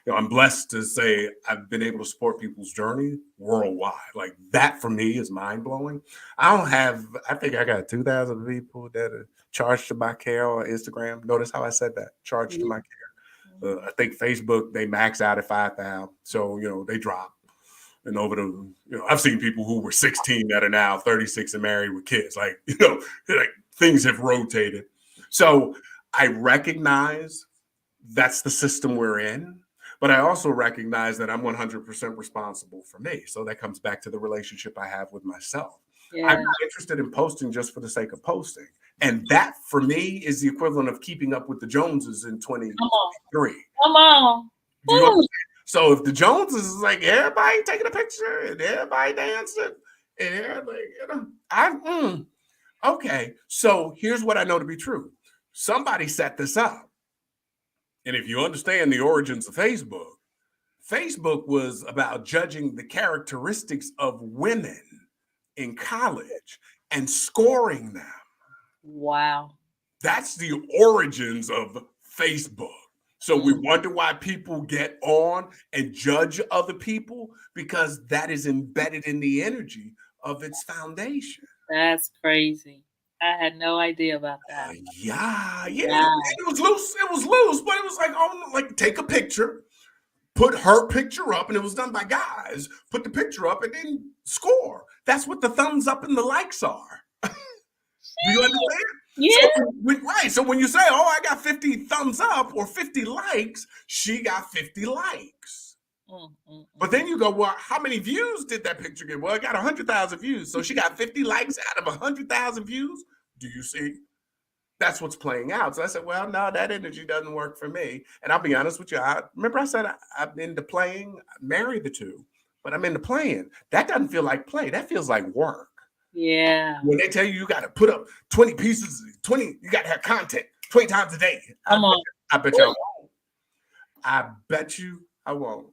I'm blessed to say I've been able to support people's journey worldwide. Like that for me is mind blowing. I think I got 2,000 people that are charged to my care on Instagram. Notice how I said that, charged to my care. I think Facebook, they max out at 5,000. So, they drop. And over the, I've seen people who were 16 that are now 36 and married with kids. Like, like things have rotated. So I recognize that's the system we're in, but I also recognize that I'm 100% responsible for me. So that comes back to the relationship I have with myself. I'm not interested in posting just for the sake of posting. And that for me is the equivalent of keeping up with the Joneses in 2023. Come on. So if the Joneses is like everybody taking a picture and everybody dancing and everybody, okay. So here's what I know to be true. Somebody set this up. And if you understand the origins of Facebook, Facebook was about judging the characteristics of women in college and scoring them. Wow. That's the origins of Facebook. So we wonder why people get on and judge other people, because that is embedded in the energy of its foundation. That's crazy. I had no idea about that. Yeah. Wow. It was loose. It was loose, but it was like, oh, like take a picture, put her picture up, and it was done by guys. Put the picture up and then score. That's what the thumbs up and the likes are. Do you understand? Yeah. So when you say, oh, I got 50 thumbs up or 50 likes, she got 50 likes. But then you go, well, how many views did that picture get? Well, it got 100,000 views. So she got 50 likes out of 100,000 views. Do you see? That's what's playing out. So I said, well, no, that energy doesn't work for me. And I'll be honest with you. Remember I said I'm into playing, marry the two, but I'm into playing. That doesn't feel like play. That feels like work. Yeah. When they tell you got to put up 20 pieces, you got to have content 20 times a day. Come on. I bet you I won't. I bet you I won't.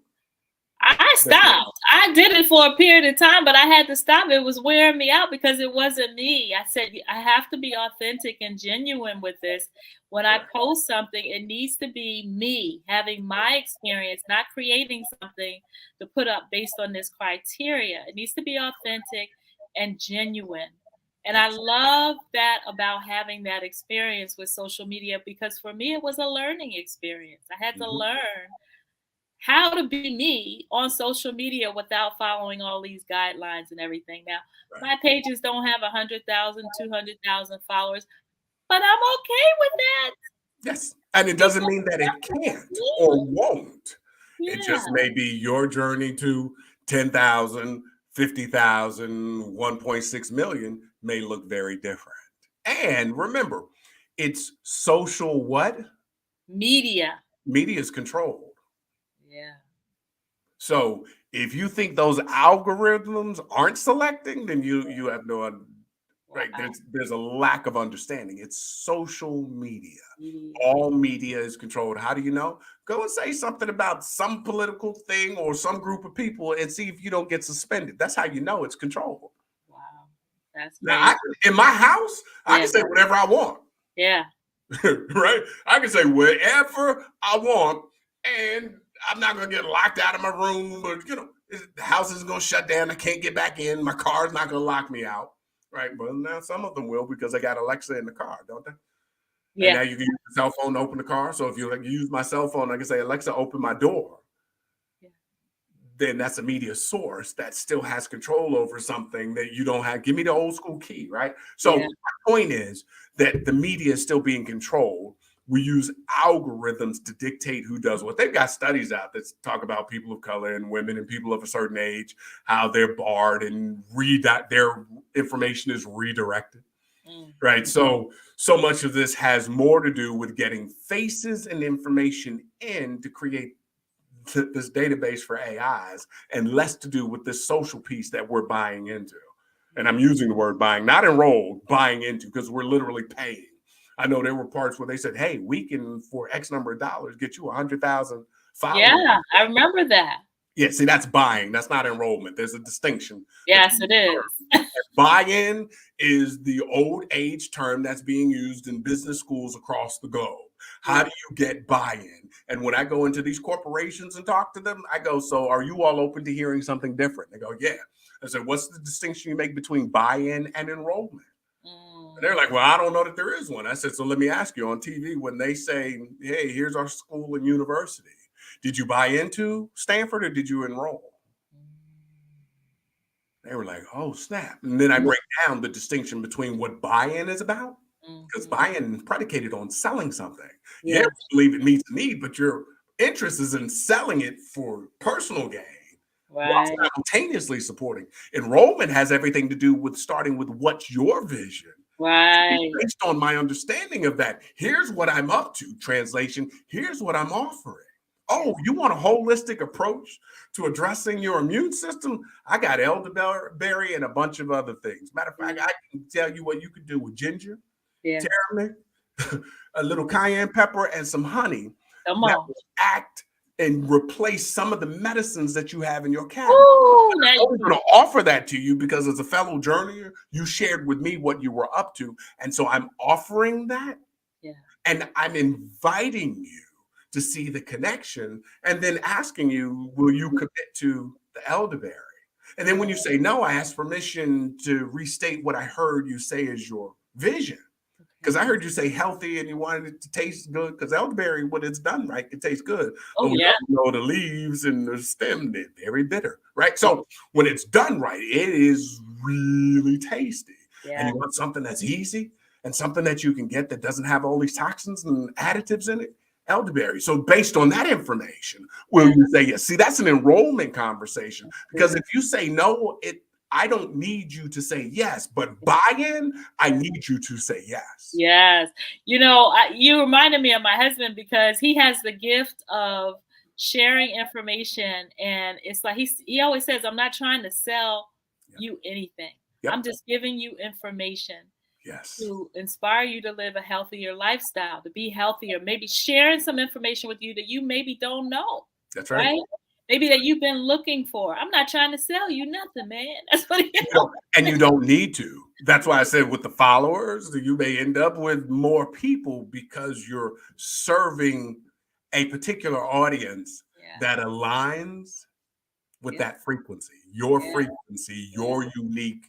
I stopped. I did it for a period of time, but I had to stop. It was wearing me out because it wasn't me. I said, I have to be authentic and genuine with this. When I post something, it needs to be me having my experience, not creating something to put up based on this criteria. It needs to be authentic and genuine. And I love that about having that experience with social media, because for me, it was a learning experience. I had to learn how to be me on social media without following all these guidelines and everything. Now, my pages don't have 100,000, 200,000 followers, but I'm okay with that. Yes. And it doesn't mean that it can't or won't. Yeah. It just may be your journey to 10,000, 50,000, 1.6 million may look very different. And remember, it's social what? Media. Media is controlled. Yeah. So if you think those algorithms aren't selecting, then you have no right. There's a lack of understanding. It's social media. All media is controlled. How do you know? Go and say something about some political thing or some group of people and see if you don't get suspended. That's how you know it's controlled. Wow. That's now in my house, I can say whatever I want. Yeah. Right? I can say whatever I want, and I'm not going to get locked out of my room, but the house is going to shut down. I can't get back in. My car's not going to lock me out. Right. But now some of them will, because I got Alexa in the car, don't they? Yeah. And now you can use the cell phone to open the car. So if you use my cell phone, I can say, Alexa, open my door. Yeah. Then that's a media source that still has control over something that you don't have. Give me the old school key. Right. So my point is that the media is still being controlled. We use algorithms to dictate who does what. They've got studies out that talk about people of color and women and people of a certain age, how they're barred and their information is redirected. Right. So much of this has more to do with getting faces and information in to create this database for AIs, and less to do with this social piece that we're buying into. And I'm using the word buying, not enrolled, buying into, because we're literally paying. I know there were parts where they said, hey, we can, for X number of dollars, get you 100,000 followers. Yeah, I remember that. Yeah, see, that's buying. That's not enrollment. There's a distinction. Yes, it is. Buy-in is the old age term that's being used in business schools across the globe. How do you get buy-in? And when I go into these corporations and talk to them, I go, so are you all open to hearing something different? They go, yeah. I said, what's the distinction you make between buy-in and enrollment? And they're like, well, I don't know that there is one. I said, so let me ask you, on TV, when they say, hey, here's our school and university, did you buy into Stanford or did you enroll? They were like, oh, snap. And then I break down the distinction between what buy-in is about, because buy-in is predicated on selling something. Yeah, you believe it meets a need, but your interest is in selling it for personal gain. While simultaneously supporting. Enrollment has everything to do with starting with what's your vision. Right. Based on my understanding of that, here's what I'm up to. Translation, here's what I'm offering. Oh, you want a holistic approach to addressing your immune system? I got elderberry and a bunch of other things. Matter of fact, I can tell you what you could do with ginger, turmeric, a little cayenne pepper, and some honey. Come That on. will act and replace some of the medicines that you have in your cabinet. Ooh, now I'm only going to offer that to you because as a fellow journeyer, you shared with me what you were up to. And so I'm offering that. Yeah. And I'm inviting you to see the connection and then asking you, will you commit to the elderberry? And then when you say no, I ask permission to restate what I heard you say is your vision. Because I heard you say healthy and you wanted it to taste good. Because elderberry, when it's done right, it tastes good. Oh, but we yeah. know the leaves and the stem, they're very bitter, right? So when it's done right, it is really tasty. Yeah. And you want something that's easy and something that you can get that doesn't have all these toxins and additives in it, elderberry. So based on that information, will you say yes? See, that's an enrollment conversation. Because if you say no, I don't need you to say yes, but buy-in, I need you to say yes. Yes. You know, you reminded me of my husband because he has the gift of sharing information. And it's like he always says, I'm not trying to sell you anything. I'm just giving you information to inspire you to live a healthier lifestyle, to be healthier, maybe sharing some information with you that you maybe don't know. That's right. Maybe that you've been looking for. I'm not trying to sell you nothing, man. That's what and you don't need to. That's why I said with the followers, you may end up with more people because you're serving a particular audience that aligns with that frequency, your frequency, your unique.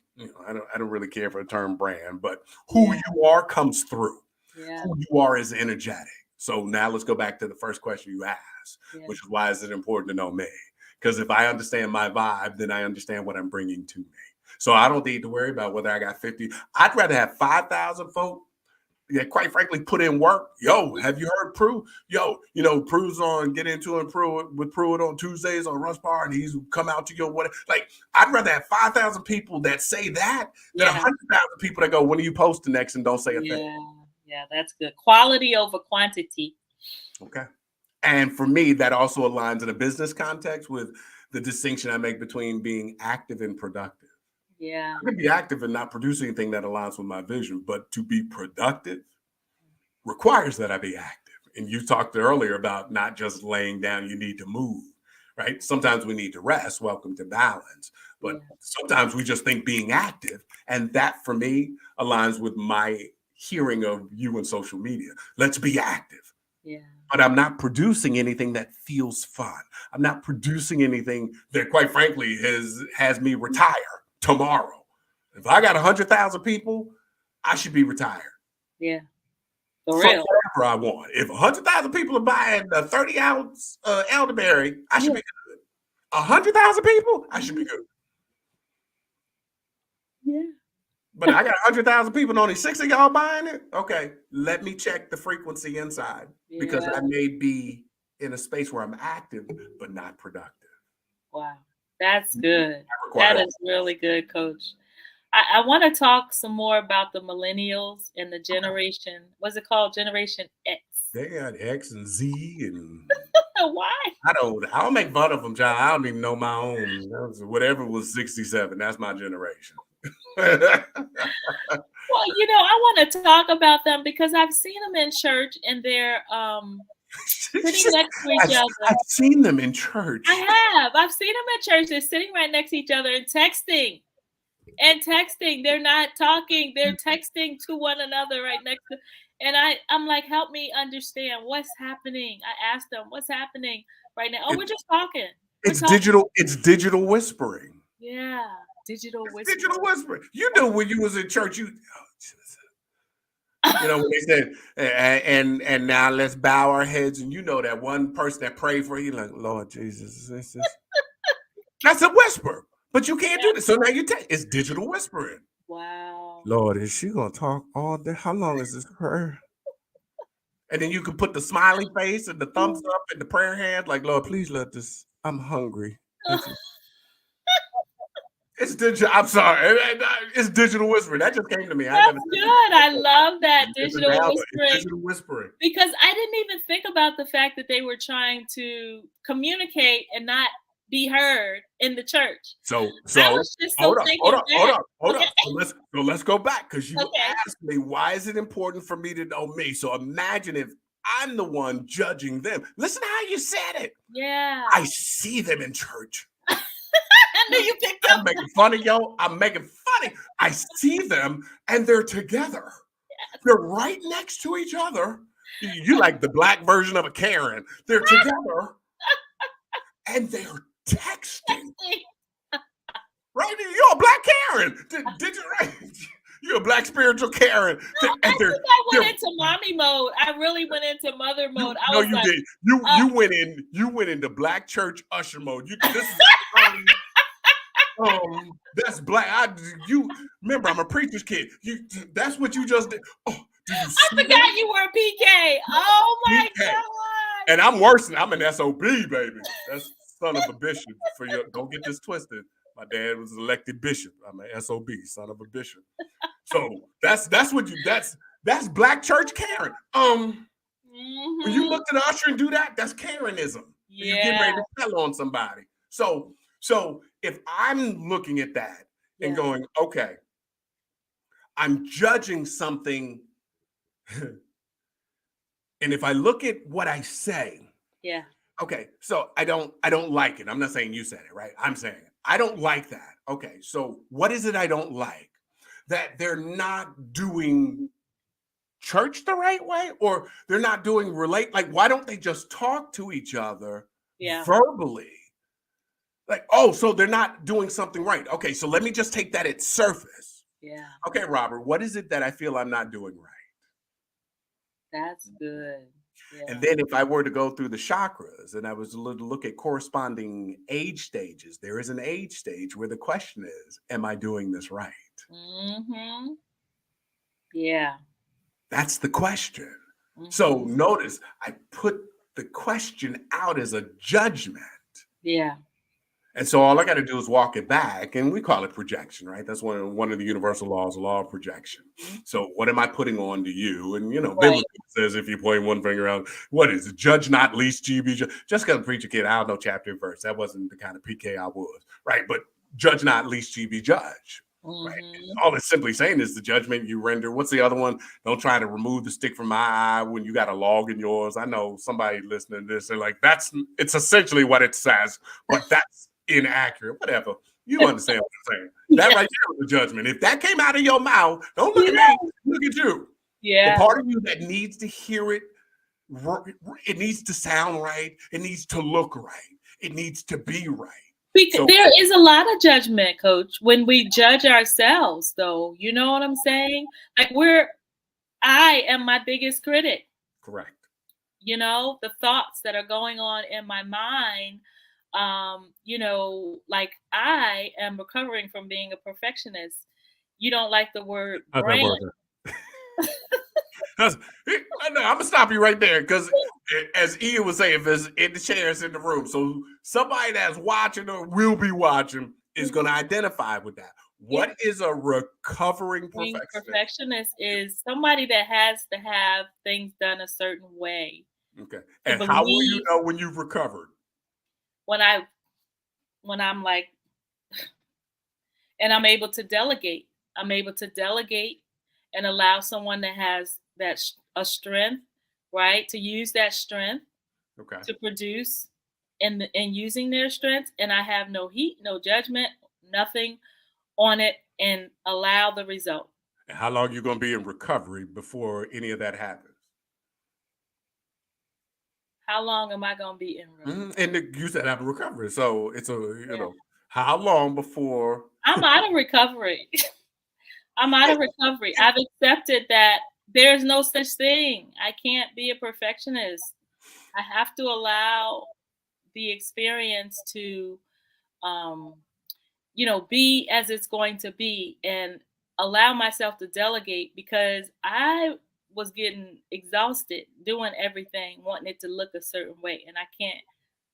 I don't really care for the term brand, but who you are comes through. Who you are is energetic. So now let's go back to the first question you asked, which is why is it important to know me? Because if I understand my vibe, then I understand what I'm bringing to me. So I don't need to worry about whether I got 50. I'd rather have 5,000 folk that quite frankly put in work. Yo, have you heard Pruitt? Yo, Pruitt's on Get Into It with Pruitt on Tuesdays on Rush Bar, and he's come out to your whatever. Like, I'd rather have 5,000 people that say that than 100,000 people that go, when are you posting next, and don't say a thing. Yeah, that's good. Quality over quantity. Okay. And for me, that also aligns in a business context with the distinction I make between being active and productive. Yeah. I can be active and not produce anything that aligns with my vision, but to be productive requires that I be active. And you talked earlier about not just laying down, you need to move, right? Sometimes we need to rest, welcome to balance. But sometimes we just think being active. And that for me aligns with my hearing of you in social media. Let's be active. Yeah. But I'm not producing anything that feels fun. I'm not producing anything that, quite frankly, has me retire tomorrow. If I got 100,000 people, I should be retired. Yeah. For real. Whatever I want. If 100,000 people are buying a 30-ounce elderberry, I should be good. 100,000 people, I should be good. Yeah. But I got 100,000 people and only 6 of y'all buying it. Okay, let me check the frequency inside because I may be in a space where I'm active but not productive. Wow, that's good. That is really good, Coach. I want to talk some more about the millennials and the generation. What's it called? Generation X. They got X and Z and why? I don't make fun of them, John. I don't even know my own. Whatever was 67. That's my generation. Well, I want to talk about them because I've seen them in church and they're sitting next to each other. I've seen them in church. I have. I've seen them in church. They're sitting right next to each other and texting. They're not talking. They're texting to one another right next to. And I'm like, help me understand what's happening. I asked them, what's happening right now? Oh, we're just talking. It's digital. It's digital whispering. Yeah, digital whispering. Digital whispering. You know when you was in church, when they said, and now let's bow our heads, and that one person that prayed for you, like, Lord Jesus, that's a whisper, but you can't do this. So now it's digital whispering. Wow. Lord, is she gonna talk all day? How long is this prayer? And then you can put the smiley face and the thumbs up and the prayer hand, like, Lord, please let this. I'm hungry. It's digital. I'm sorry. It's digital whispering. That just came to me. I That's never said good. I love that it's digital it's whispering digital whispering. because I didn't even think about the fact that they were trying to communicate and not be heard in the church. So I was just so hold up, hold taken up, hold back. up, hold Okay. up. So let's go back because you Okay. asked me why is it important for me to know me. So imagine if I'm the one judging them. Listen how you said it. Yeah. I see them in church. I knew you picked up. I'm making fun of yo. I'm making funny. I see them and they're together. They're right next to each other. You like the black version of a Karen. They're together and they're texting. Right? You're a black Karen. Did you right? You're a black spiritual Karen. No, I think I went into mommy mode. I really went into mother mode. I was like, did. You went into black church usher mode. This is that's black. You remember I'm a preacher's kid. That's what you just did. Oh, do you see I forgot you were a PK. Oh my God. And I'm worse. I'm an SOB, baby. That's son of a bishop. Don't get this twisted. My dad was elected bishop. I'm an SOB, son of a bishop. So that's black church Karen. When you look at the usher and do that, that's Karenism. Yeah. You're getting ready to tell on somebody. So if I'm looking at that and going, okay, I'm judging something, and if I look at what I say, okay, so I don't like it. I'm not saying you said it, right? I'm saying it. I don't like that. Okay, so what is it I don't like? That they're not doing church the right way, or they're not doing like, why don't they just talk to each other verbally? Like, oh, so they're not doing something right. Okay, so let me just take that at surface. Yeah. Okay, Robert, what is it that I feel I'm not doing right? That's good. Yeah. And then if I were to go through the chakras and I was to look at corresponding age stages, there is an age stage where the question is, am I doing this right? Mm-hmm. Yeah. That's the question. Mm-hmm. So notice I put the question out as a judgment. Yeah. And so all I got to do is walk it back, and we call it projection, right? That's one of the universal laws, the law of projection. So what am I putting on to you? And, Biblical says if you point one finger out, what is it? Judge not, least ye be judged. Just because preach a kid, I don't know chapter and verse. That wasn't the kind of PK I was, right? But judge not, least ye be judged. Right. All it's simply saying is the judgment you render. What's the other one? Don't try to remove the stick from my eye when you got a log in yours. I know somebody listening to this, they're like, it's essentially what it says, but that's inaccurate. Whatever. You understand what I'm saying. That right there was the judgment. If that came out of your mouth, don't look at me, look at you. Yeah. The part of you that needs to hear it, it needs to sound right. It needs to look right. It needs to be right. Because there is a lot of judgment, Coach, when we judge ourselves, though. You know what I'm saying? Like I am my biggest critic. Correct. The thoughts that are going on in my mind, like I am recovering from being a perfectionist. You don't like the word brain. I'm gonna stop you right there because, as Ian was saying, there's in the chairs in the room, so somebody that's watching or will be watching is going to identify with that. What is a recovering perfectionist? Perfectionist is somebody that has to have things done a certain way. Okay, and how will you know when you've recovered? When I'm like, and I'm able to delegate. I'm able to delegate and allow someone that has a strength, right, to use that strength to produce and using their strength. And I have no heat, no judgment, nothing on it, and allow the result. And how long are you going to be in recovery before any of that happens? How long am I going to be in recovery? And you said out of recovery. So it's how long before? I'm out of recovery. I'm out of recovery. I've accepted that there's no such thing. I can't be a perfectionist. I have to allow the experience to, be as it's going to be and allow myself to delegate because I was getting exhausted doing everything, wanting it to look a certain way. And I can't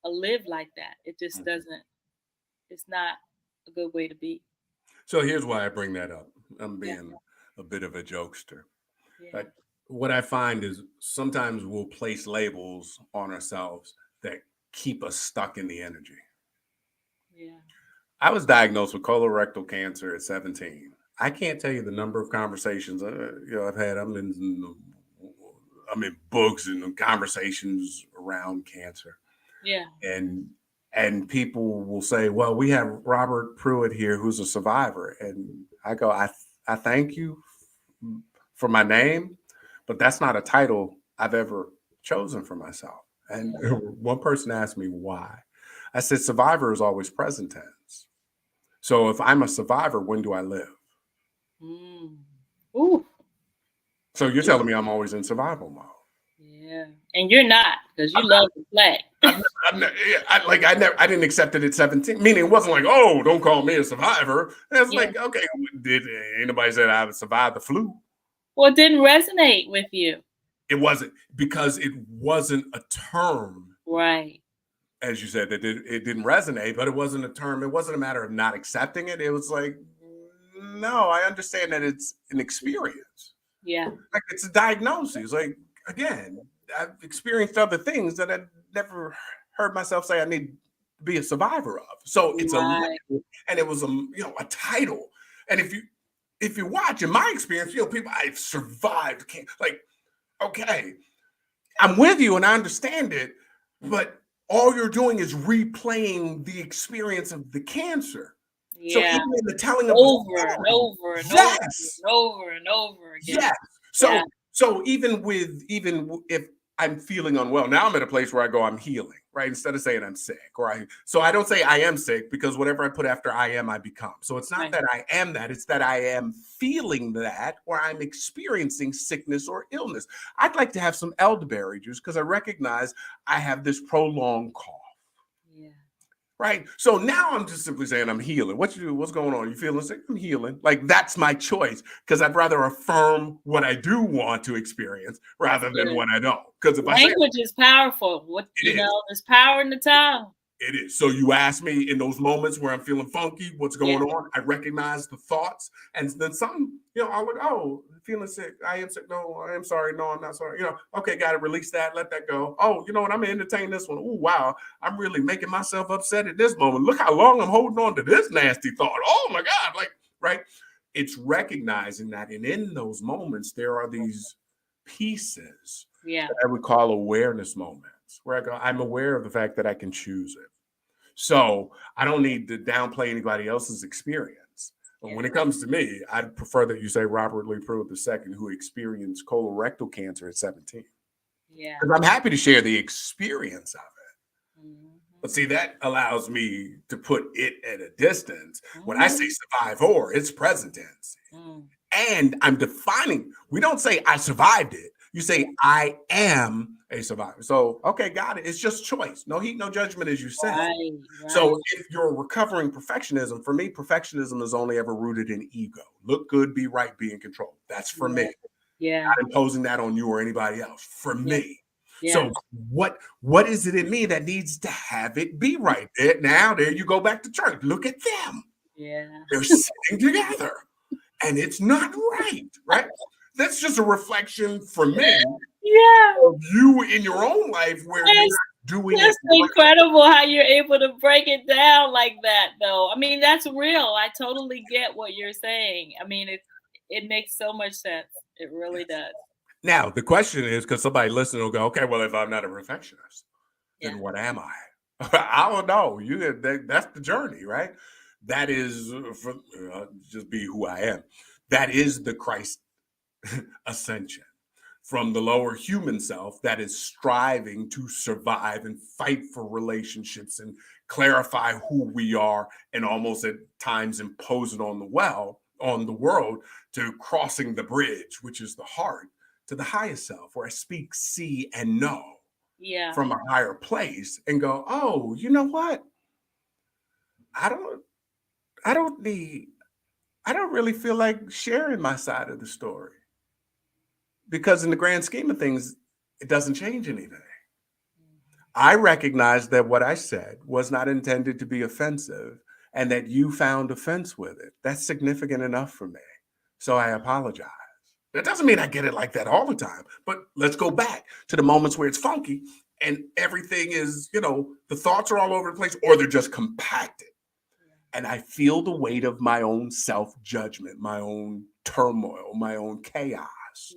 live like that. It just doesn't, it's not a good way to be. So here's why I bring that up. I'm Yeah. being a bit of a jokester. Yeah. But what I find is sometimes we'll place labels on ourselves that keep us stuck in the energy. Yeah. I was diagnosed with colorectal cancer at 17. I can't tell you the number of conversations I've had. I'm in books and conversations around cancer, Yeah. and people will say, "Well, we have Robert Pruitt here, who's a survivor," and I go, I thank you for my name, but that's not a title I've ever chosen for myself." And Yeah. one person asked me why. I said, "Survivor is always present tense. So if I'm a survivor, when do I live?" Mm. Ooh. So you're telling me I'm always in survival mode. Yeah. And you're not, because you love to play. I didn't accept it at 17. Meaning it wasn't like, oh, don't call me a survivor. And it's Yeah. like, okay, did anybody said I survived the flu? Well, it didn't resonate with you. It wasn't, because it wasn't a term, Right. as you said, it didn't resonate, but it wasn't a term. It wasn't a matter of not accepting it. It was like, no, I understand that it's an experience. Yeah. Like, it's a diagnosis. Like, again, I've experienced other things that I never heard myself say I need to be a survivor of. So it's a Right. label, and it was a title. And if you watch, in my experience, people, I've survived. Like, okay, I'm with you and I understand it, but all you're doing is replaying the experience of the cancer. So Yeah. even in the telling of the Over and story, over and over and yes, over and over again. yes. Yeah. So even if I'm feeling unwell, now I'm at a place where I go, I'm healing, right? Instead of saying I'm sick, so I don't say I am sick, because whatever I put after I am, I become. So it's not Right. that I am that, it's that I am feeling that, or I'm experiencing sickness or illness. I'd like to have some elderberry juice because I recognize I have this prolonged cough. Yeah. Right. So now I'm just simply saying I'm healing. What's going on? You feeling sick? I'm healing. Like, that's my choice, because I'd rather affirm what I do want to experience rather than Yeah. what I don't. Because if I say Language is powerful. it is, There's power in the tongue. it is. So you ask me in those moments where I'm feeling funky, what's Yeah. going on? I recognize the thoughts, and then some, I'll look, oh, feeling sick. I am sick. No, I am sorry. No, I'm not sorry. Okay, got to release that. Let that go. Oh, you know what? I'm gonna entertain this one. Oh, wow. I'm really making myself upset at this moment. Look how long I'm holding on to this nasty thought. Oh my God. Like, right. It's recognizing that, and in those moments, there are these pieces Yeah. that I would call awareness moments, where I go, I'm aware of the fact that I can choose it. So I don't need to downplay anybody else's experience. But Yeah. when it comes to me, I'd prefer that you say Robert Lee Pruitt II, who experienced colorectal cancer at 17. Yeah. Because I'm happy to share the experience of it. Mm-hmm. But see, that allows me to put it at a distance. When I say Mm-hmm. survivor, it's present tense. And I'm defining, we don't say I survived it. You say I am a survivor. So, okay, got it. It's just choice. No heat, no judgment, as you said. Right. So if you're recovering perfectionism, for me, perfectionism is only ever rooted in ego. Look good, be right, be in control. That's for me. Yeah. Not imposing that on you or anybody else. For me. Yeah. So what is it in me that needs to have it be right? There you go back to church. Look at them. Yeah. They're sitting together, and it's not right, right? That's just a reflection for me Yeah. of you in your own life, where you're not doing it. It's incredible how you're able to break it down like that, though. I mean, that's real. I totally get what you're saying. I mean, it makes so much sense. It really does. Now, the question is, because somebody listening will go, okay, well, if I'm not a perfectionist, then what am I? I don't know. That's the journey, right? That is, just be who I am. That is the Christ ascension. From the lower human self that is striving to survive and fight for relationships and clarify who we are, and almost at times impose it on the world, to crossing the bridge, which is the heart, to the highest self, where I speak, see, and know from a higher place, and go, oh, you know what? I don't really feel like sharing my side of the story, because in the grand scheme of things, it doesn't change anything. I recognize that what I said was not intended to be offensive, and that you found offense with it. That's significant enough for me. So I apologize. That doesn't mean I get it like that all the time, but let's go back to the moments where it's funky and everything is, the thoughts are all over the place or they're just compacted. And I feel the weight of my own self-judgment, my own turmoil, my own chaos.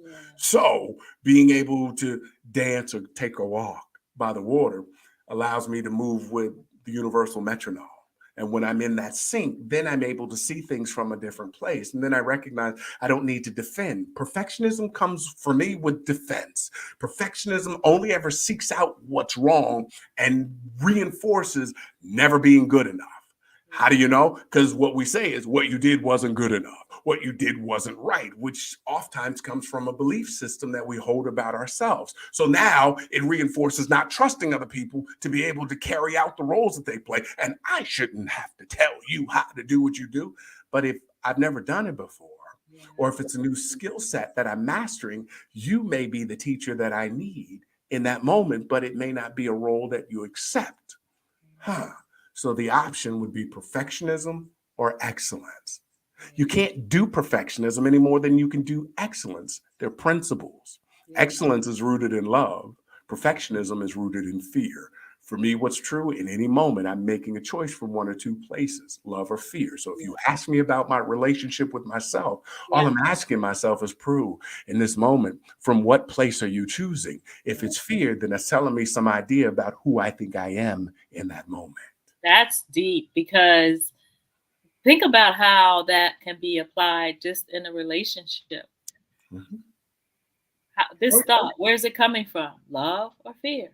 Yeah. So being able to dance or take a walk by the water allows me to move with the universal metronome. And when I'm in that sync, then I'm able to see things from a different place. And then I recognize I don't need to defend. Perfectionism comes for me with defense. Perfectionism only ever seeks out what's wrong and reinforces never being good enough. How do you know? Because what we say is what you did wasn't good enough. What you did wasn't right, which oftentimes comes from a belief system that we hold about ourselves. So now it reinforces not trusting other people to be able to carry out the roles that they play. And I shouldn't have to tell you how to do what you do. But if I've never done it before, or if it's a new skill set that I'm mastering, you may be the teacher that I need in that moment, but it may not be a role that you accept. So the option would be perfectionism or excellence. You can't do perfectionism any more than you can do excellence. They're principles. Excellence is rooted in love. Perfectionism is rooted in fear. For me, what's true in any moment, I'm making a choice from one or two places, love or fear. So if you ask me about my relationship with myself, all I'm asking myself is, Prue, in this moment, from what place are you choosing? If it's fear, then it's telling me some idea about who I think I am in that moment. That's deep, because think about how that can be applied just in a relationship. Mm-hmm. This thought, where's it coming from? Love or fear?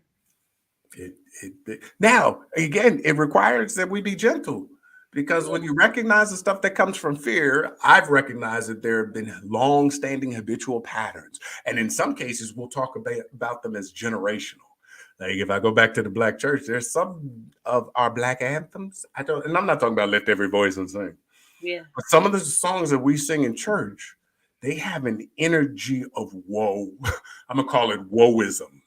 Now, again, it requires that we be gentle, because when you recognize the stuff that comes from fear, I've recognized that there have been long-standing habitual patterns. And in some cases, we'll talk about them as generational. Like if I go back to the Black church, there's some of our Black anthems. And I'm not talking about lift every voice and sing. Yeah. But some of the songs that we sing in church, they have an energy of woe. I'm gonna call it woeism.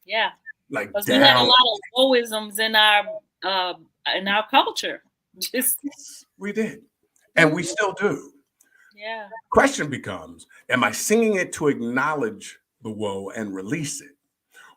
Yeah. Like because we have a lot of woeisms in our culture. We did. And we still do. Yeah. Question becomes, am I singing it to acknowledge the woe and release it?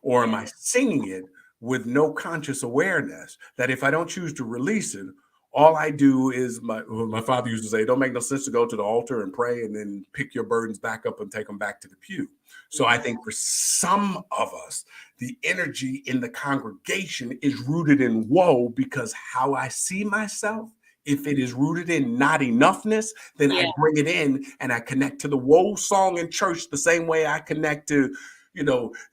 Or am I singing it with no conscious awareness that if I don't choose to release it, all I do is, my father used to say, don't make no sense to go to the altar and pray and then pick your burdens back up and take them back to the pew. So I think for some of us, the energy in the congregation is rooted in woe, because how I see myself, if it is rooted in not enoughness, then I bring it in and I connect to the woe song in church the same way I connect to,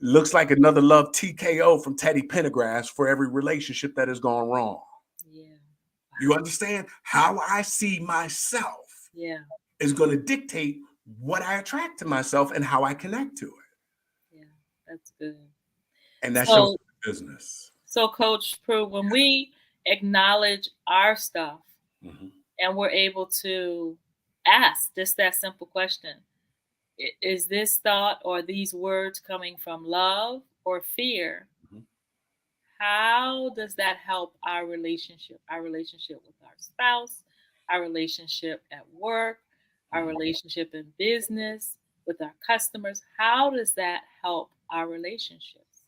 looks like another love TKO from Teddy Pendergrass for every relationship that has gone wrong. Yeah. You understand? How I see myself is going to dictate what I attract to myself and how I connect to it. Yeah, that's good. And that shows business. So, Coach Pruitt, when we acknowledge our stuff and we're able to ask just that simple question, is this thought or these words coming from love or fear? How does that help our relationship with our spouse, our relationship at work, our relationship in business, with our customers? How does that help our relationships?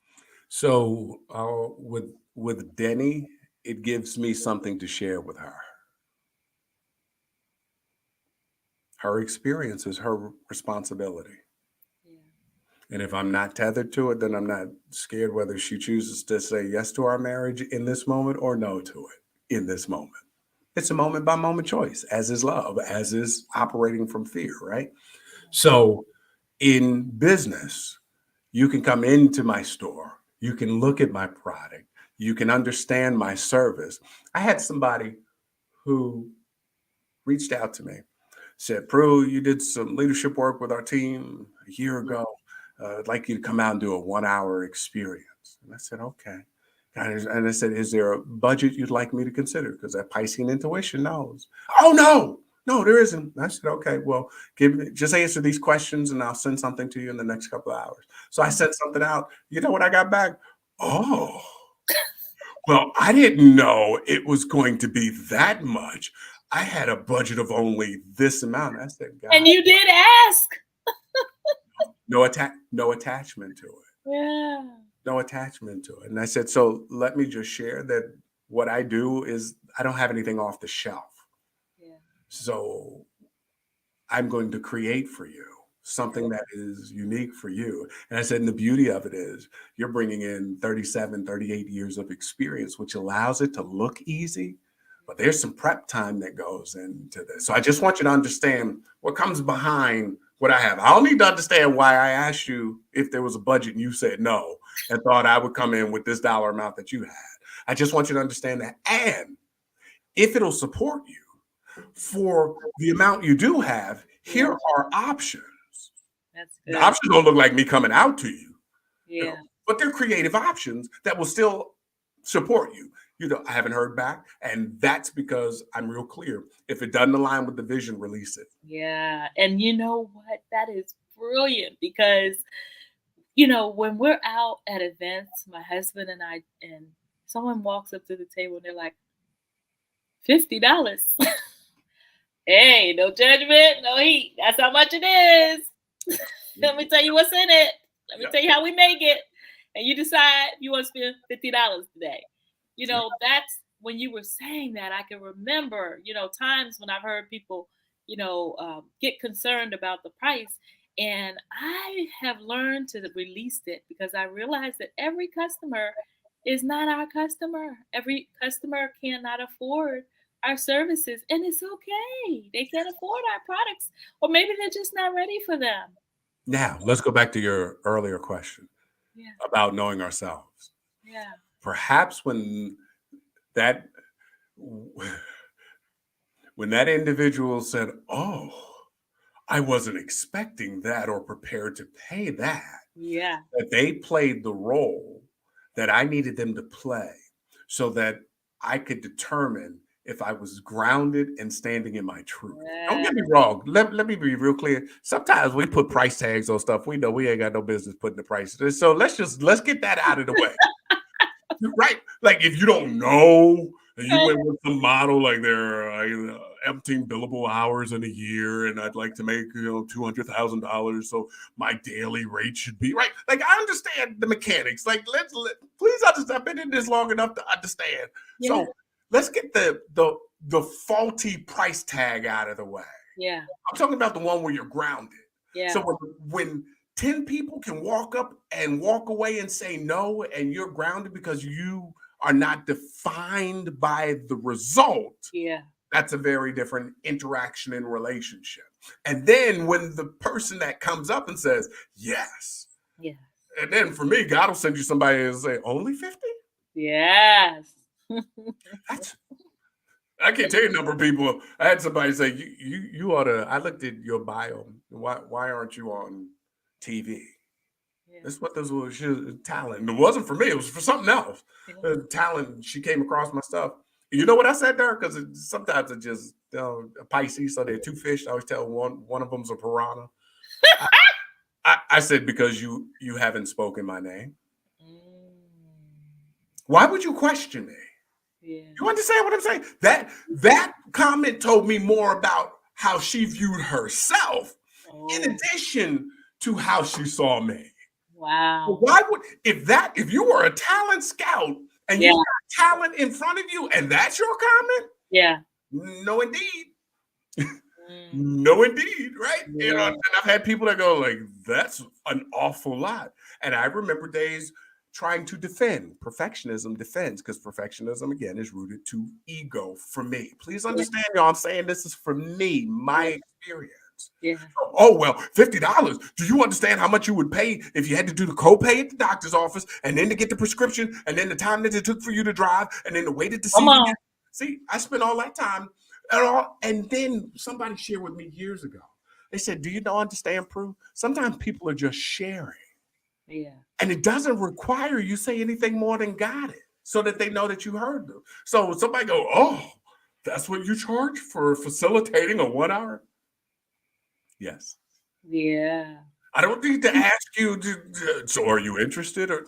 So with Denny, it gives me something to share with her. Her experience is her responsibility. And if I'm not tethered to it, then I'm not scared whether she chooses to say yes to our marriage in this moment or no to it in this moment. It's a moment by moment choice, as is love, as is operating from fear, right? So in business, you can come into my store, you can look at my product, you can understand my service. I had somebody who reached out to me, said, Prue, you did some leadership work with our team a year ago. I'd like you to come out and do a 1-hour experience. And I said, okay. And I said, is there a budget you'd like me to consider? Because that Piscean intuition knows. Oh, no, there isn't. I said, okay, well, just answer these questions and I'll send something to you in the next couple of hours. So I sent something out. You know what I got back? Oh, Well, I didn't know it was going to be that much. I had a budget of only this amount. I said, And God, you did ask. no attachment to it. Yeah. No attachment to it. And I said, so let me just share that what I do is I don't have anything off the shelf. Yeah. So I'm going to create for you something that is unique for you. And I said, and the beauty of it is you're bringing in 37, 38 years of experience, which allows it to look easy, but there's some prep time that goes into this. So I just want you to understand what comes behind what I have. I'll need to understand why I asked you if there was a budget and you said no and thought I would come in with this dollar amount that you had. I just want you to understand that. And if it'll support you for the amount you do have, here are options. That's good. The options don't look like me coming out to you, Yeah. but they're creative options that will still support you. I haven't heard back, and that's because I'm real clear. If it doesn't align with the vision, release it. Yeah. And you know what? That is brilliant because, when we're out at events, my husband and I, and someone walks up to the table and they're like, $50. Hey, no judgment, no heat. That's how much it is. Let me tell you what's in it. Let me tell you how we make it. And you decide if you want to spend $50 today. That's when you were saying that, I can remember, times when I've heard people, get concerned about the price. And I have learned to release it because I realize that every customer is not our customer. Every customer cannot afford our services, and it's okay. They can't afford our products, or maybe they're just not ready for them. Now, let's go back to your earlier question Yeah. about knowing ourselves. Yeah. Perhaps that when that individual said, "Oh, I wasn't expecting that or prepared to pay that," Yeah. that they played the role that I needed them to play so that I could determine if I was grounded and standing in my truth. Don't Yeah. get me wrong. Let me be real clear. Sometimes we put price tags on stuff we know we ain't got no business putting the price. So let's get that out of the way. Right? Like if you don't know and you went with some model like they're emptying billable hours in a year, and I'd like to make $200,000, so my daily rate should be right. Like I understand the mechanics. Like please understand. I've been in this long enough to understand. Yeah. So let's get the faulty price tag out of the way. Yeah. I'm talking about the one where you're grounded. Yeah. So when 10 people can walk up and walk away and say no, and you're grounded because you are not defined by the result. Yeah. That's a very different interaction and relationship. And then when the person that comes up and says, yes. Yeah. And then for me, God will send you somebody and say, only 50? Yes. I can't tell you a number of people. I had somebody say, you ought to, I looked at your bio. Why aren't you on TV? Yeah. That's what this was. Talent. It wasn't for me. It was for something else. Yeah. Talent. She came across my stuff. You know what I said there? Because sometimes it just a Pisces. So they're two fish. I always tell one of them's a piranha. I said because you haven't spoken my name. Why would you question me? Yeah. You understand what I'm saying? That comment told me more about how she viewed herself, in addition to how she saw me. Wow. Why would if you were a talent scout and you got talent in front of you and that's your comment? Yeah. No, indeed. No, indeed. Right. Yeah. And I've had people that go like, that's an awful lot. And I remember days trying to defend perfectionism defends, because perfectionism again is rooted to ego for me. Please understand, y'all. I'm saying this is for me, my experience. Yeah. Oh, well, $50. Do you understand how much you would pay if you had to do the copay at the doctor's office and then to get the prescription and then the time that it took for you to drive and then the waited to see? See, I spent all that time and then somebody shared with me years ago. They said, do you not understand, Prue? Sometimes people are just sharing. Yeah. And it doesn't require you say anything more than got it so that they know that you heard them. So somebody go, oh, that's what you charge for facilitating a 1 hour? Yes. Yeah. I don't need to ask you, so are you interested? Or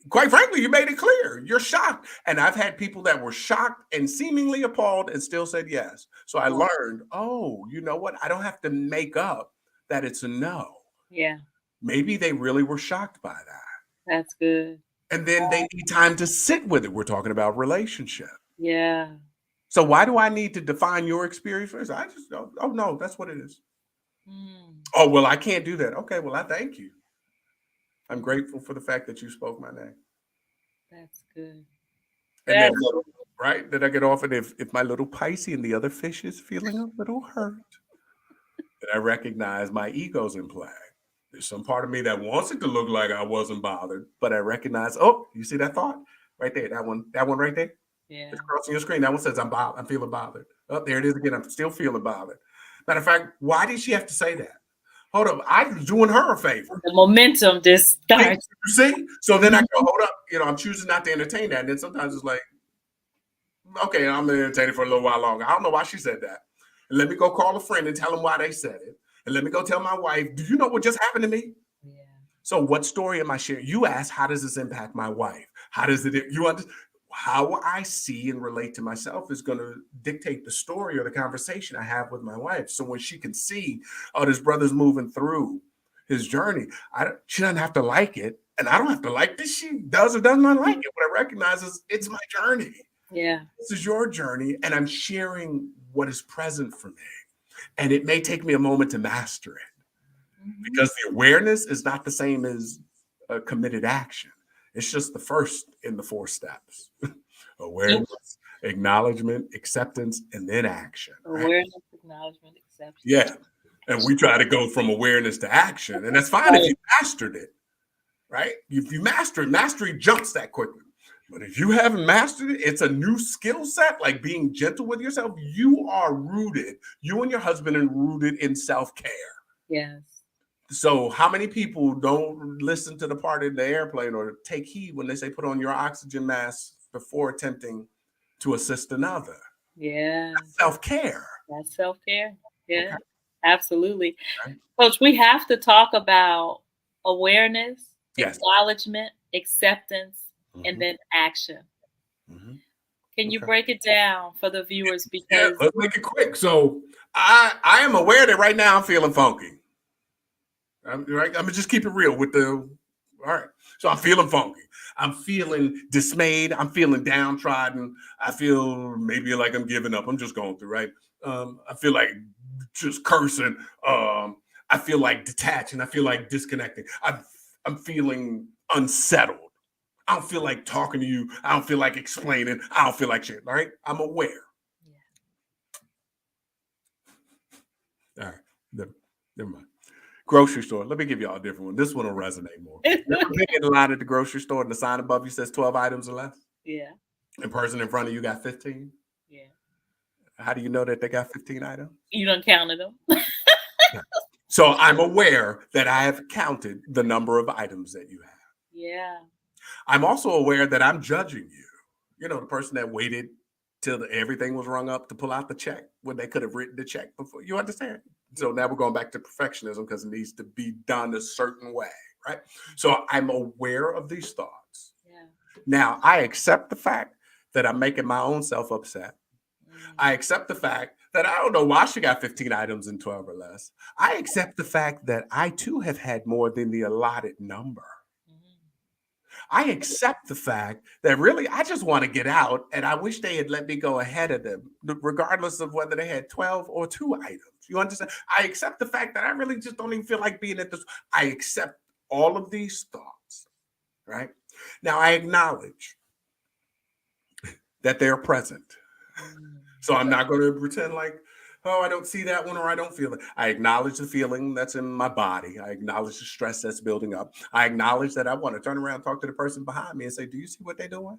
Quite frankly, you made it clear. You're shocked. And I've had people that were shocked and seemingly appalled and still said yes. So I learned, oh, you know what? I don't have to make up that it's a no. Yeah. Maybe they really were shocked by that. That's good. And then they need time to sit with it. We're talking about relationship. Yeah. So why do I need to define your experience first? I just go, oh no, that's what it is. Oh, well, I can't do that. Okay, well, I thank you. I'm grateful for the fact that you spoke my name. That's good. And then, right, then I get off, and if my little Pisces and the other fish is feeling a little hurt, then I recognize my ego's in play. There's some part of me that wants it to look like I wasn't bothered, but I recognize, oh, you see that thought right there, that one right there. Yeah. It's crossing your screen. That one says I'm feeling bothered. Oh, there it is again. I'm still feeling bothered. Matter of fact, why did she have to say that? Hold up, I'm doing her a favor. The momentum just starts. You see? So then I go, hold up, I'm choosing not to entertain that. And then sometimes it's like, okay, I'm gonna entertain it for a little while longer. I don't know why she said that. And let me go call a friend and tell them why they said it. And let me go tell my wife, do you know what just happened to me? Yeah. So what story am I sharing? You ask, how does this impact my wife? How does it, you understand? How I see and relate to myself is going to dictate the story or the conversation I have with my wife. So when she can see, oh, this brother's moving through his journey, she doesn't have to like it. And I don't have to like this. She does or does not like it. What I recognize is it's my journey. Yeah. This is your journey. And I'm sharing what is present for me. And it may take me a moment to master it because the awareness is not the same as a committed action. It's just the first in the 4 steps. Awareness, acknowledgement, acceptance, and then action. Right? Awareness, acknowledgement, acceptance. Yeah. And we try to go from awareness to action. And that's fine if you mastered it, right? If you master it, mastery jumps that quickly. But if you haven't mastered it, it's a new skill set, like being gentle with yourself. You are rooted, you and your husband are rooted in self-care. Yes. So how many people don't listen to the part in the airplane or take heed when they say put on your oxygen mask before attempting to assist another? Yeah. That's self-care. That's self-care. Yeah, okay. Absolutely. Right. Coach, we have to talk about awareness, yes. acknowledgement, acceptance, and then action. Can you break it down for the viewers? Because let's make it quick. So I am aware that right now I'm feeling funky. I'm gonna just keep it real with the. All right. So I'm feeling funky. I'm feeling dismayed. I'm feeling downtrodden. I feel maybe like I'm giving up. I'm just going through, right? I feel like just cursing. I feel like detaching. I feel like disconnecting. I'm feeling unsettled. I don't feel like talking to you. I don't feel like explaining. I don't feel like shit. All right. I'm aware. Yeah. All right. Never mind. Grocery store. Let me give y'all a different one. This one will resonate more. You're in the line at the grocery store and the sign above you says 12 items or less? Yeah. The person in front of you got 15? Yeah. How do you know that they got 15 items? You done counted them. So I'm aware that I have counted the number of items that you have. Yeah. I'm also aware that I'm judging you. You know, the person that waited till everything was rung up to pull out the check when they could have written the check before. You understand? So now we're going back to perfectionism because it needs to be done a certain way, right? So I'm aware of these thoughts. Yeah. Now, I accept the fact that I'm making my own self upset. I accept the fact that I don't know why she got 15 items in 12 or less. I accept the fact that I too have had more than the allotted number. I accept the fact that really I just want to get out and I wish they had let me go ahead of them, regardless of whether they had 12 or 2 items. You understand? I accept the fact that I really just don't even feel like being at this. I accept all of these thoughts, right? Now I acknowledge that they're present. So I'm not going to pretend like, oh, I don't see that one or I don't feel it. I acknowledge the feeling that's in my body. I acknowledge the stress that's building up. I acknowledge that I want to turn around and talk to the person behind me and say, do you see what they're doing?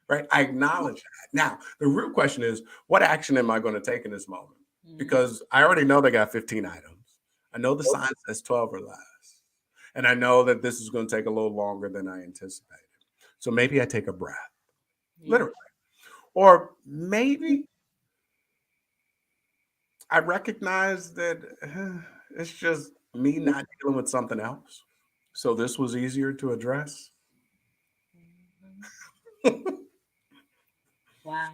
Right? I acknowledge that. Now, the real question is, what action am I going to take in this moment? Because I already know they got 15 items. I know the sign says 12 or less. And I know that this is going to take a little longer than I anticipated. So maybe I take a breath, literally. Or maybe I recognize that it's just me not dealing with something else. So this was easier to address. Wow.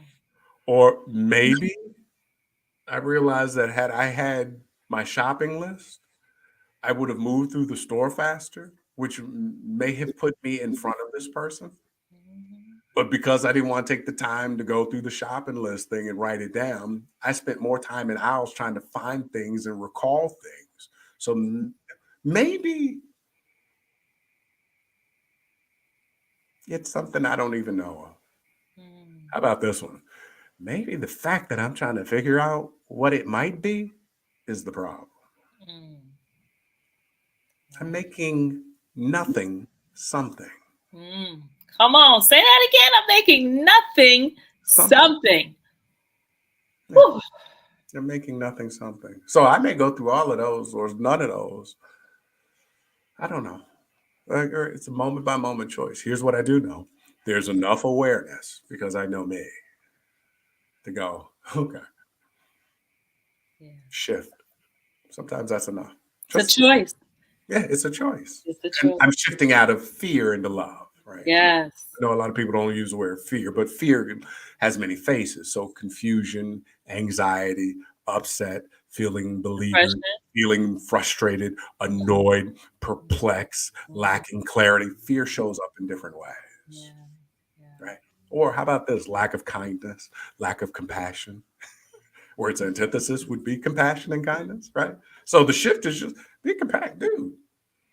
Or maybe I realized that had I had my shopping list, I would have moved through the store faster, which may have put me in front of this person. Mhm. But because I didn't want to take the time to go through the shopping list thing and write it down, I spent more time in aisles trying to find things and recall things. So maybe it's something I don't even know of. Mm. How about this one? Maybe the fact that I'm trying to figure out what it might be is the problem. Mm. I'm Wow. making nothing something. Mm. Come on, say that again. I'm making nothing Something. something. Yeah, Whew. I'm making nothing something. So I may go through all of those or none of those. I don't know. It's a moment by moment choice. Here's what I do know. There's enough awareness because I know me to go, okay, Yeah. shift. Sometimes that's enough. It's a Just, choice. yeah, it's a choice. It's a And choice. I'm shifting out of fear into love, right? Yes. I know a lot of people don't use the word fear, but fear has many faces. So confusion, anxiety, upset, feeling Depression. beleaguered, feeling frustrated, annoyed, perplexed, Mhm. lacking clarity. Fear shows up in different ways, Yeah. Yeah. right? Or how about this? Lack of kindness, lack of compassion, where its antithesis would be compassion and kindness, right? So the shift is just be compassionate, dude.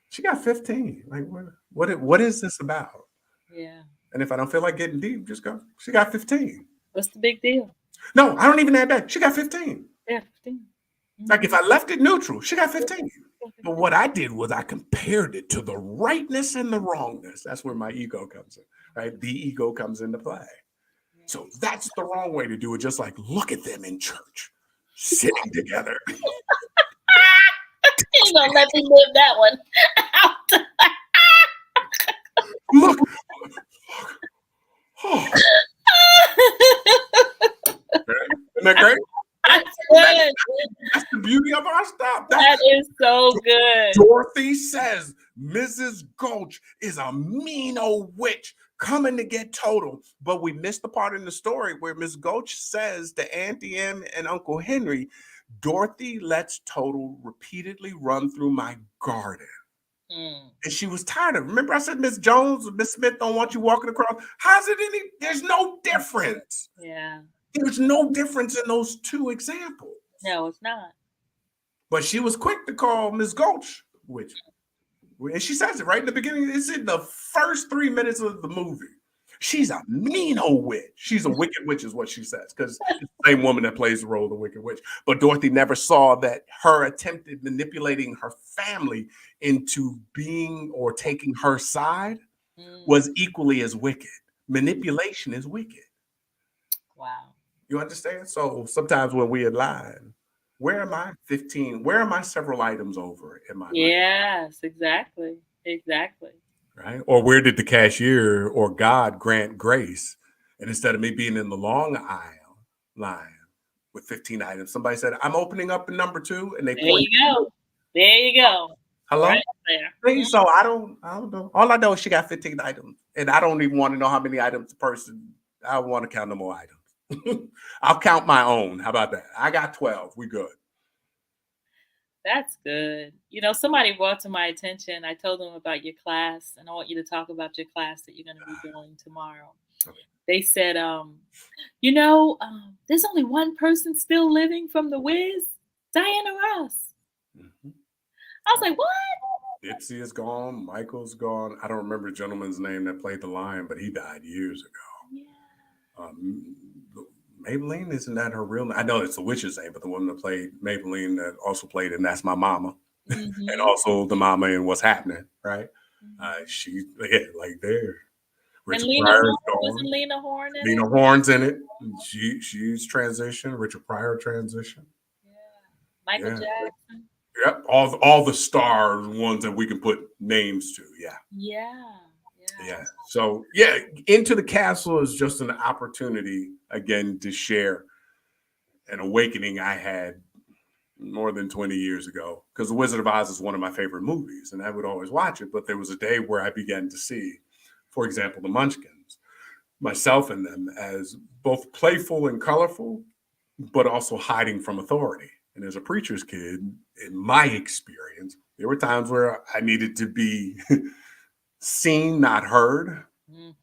She got 15. Like, what is this about? Yeah. And if I don't feel like getting deep, just go, she got 15. What's the big deal? No, I don't even add that. She got 15. Yeah, 15. Like if Mhm. I left it neutral, she got Yeah, 15. yeah, But 15. what I did was I compared it to the rightness and the wrongness. That's where my ego comes in, right? The ego comes into play. So Yeah. that's the wrong way to do it. Just like look at them in church, sitting together. You gonna let me live that one out? Look, oh, right? Isn't that great? Right? That's That's, good. that's the beauty of our stuff. That is so good. Dorothy says Mrs. Gulch is a mean old witch coming to get Total. But we missed the part in the story where Miss Gulch says to Auntie Em and Uncle Henry, Dorothy lets Total repeatedly run through my garden. Mm. And she was tired of it. Remember, I said Miss Jones, Miss Smith don't want you walking across. How's it any? There's no difference. Yeah. There's no difference in those two examples. No, it's not. But she was quick to call Miss Gulch witch. And she says it right in the beginning. It's in the first 3 minutes of the movie. She's a mean old witch. She's a wicked witch, is what she says, because it's the same woman that plays the role of the wicked witch. But Dorothy never saw that her attempted manipulating her family into being or taking her side Mm. was equally as wicked. Manipulation is wicked. Wow. You understand? So sometimes when we align, where am I 15? Where am I several items over in my life? Yes, exactly. Exactly. Right? Or where did the cashier or God grant grace? And instead of me being in the long aisle line with 15 items, somebody said, I'm opening up in number 2, and they There point. you go. There you go. Hello? Right there. Hey, so I don't know. All I know is she got 15 items. And I don't even want to know how many items the person. I want to count no more items. I'll count my own. How about that? I got 12. We good. That's good. You know, somebody brought to my attention, I told them about your class, and I want you to talk about your class that you're going to be doing tomorrow. They said, there's only one person still living from the Wiz, Diana Ross. Mhm. I was like, what? Dipsy is gone. Michael's gone. I don't remember the gentleman's name that played the lion, but he died years ago. Yeah. Um, Maybelline, isn't that her real name? I know it's the witch's name, but the woman that played Maybelline that also played in That's My Mama, and Mm-hmm. also the mama in What's Happening, right? Mm-hmm. She, yeah, like there. And Richard Lena Pryor's Horne, wasn't gone. Lena Horne in Lena it? Horne's in it. She's transitioned. Richard Pryor transition. Yeah. Michael Yeah. Jackson. Yep. All the stars, ones that we can put names to. Yeah. Yeah. Yeah. Yeah. So yeah, Into the Castle is just an opportunity again to share an awakening I had more than 20 years ago, because The Wizard of Oz is one of my favorite movies and I would always watch it. But there was a day where I began to see, for example, the Munchkins. myself in them as both playful and colorful, but also hiding from authority. And as a preacher's kid, in my experience, there were times where I needed to be seen, not heard. Mm.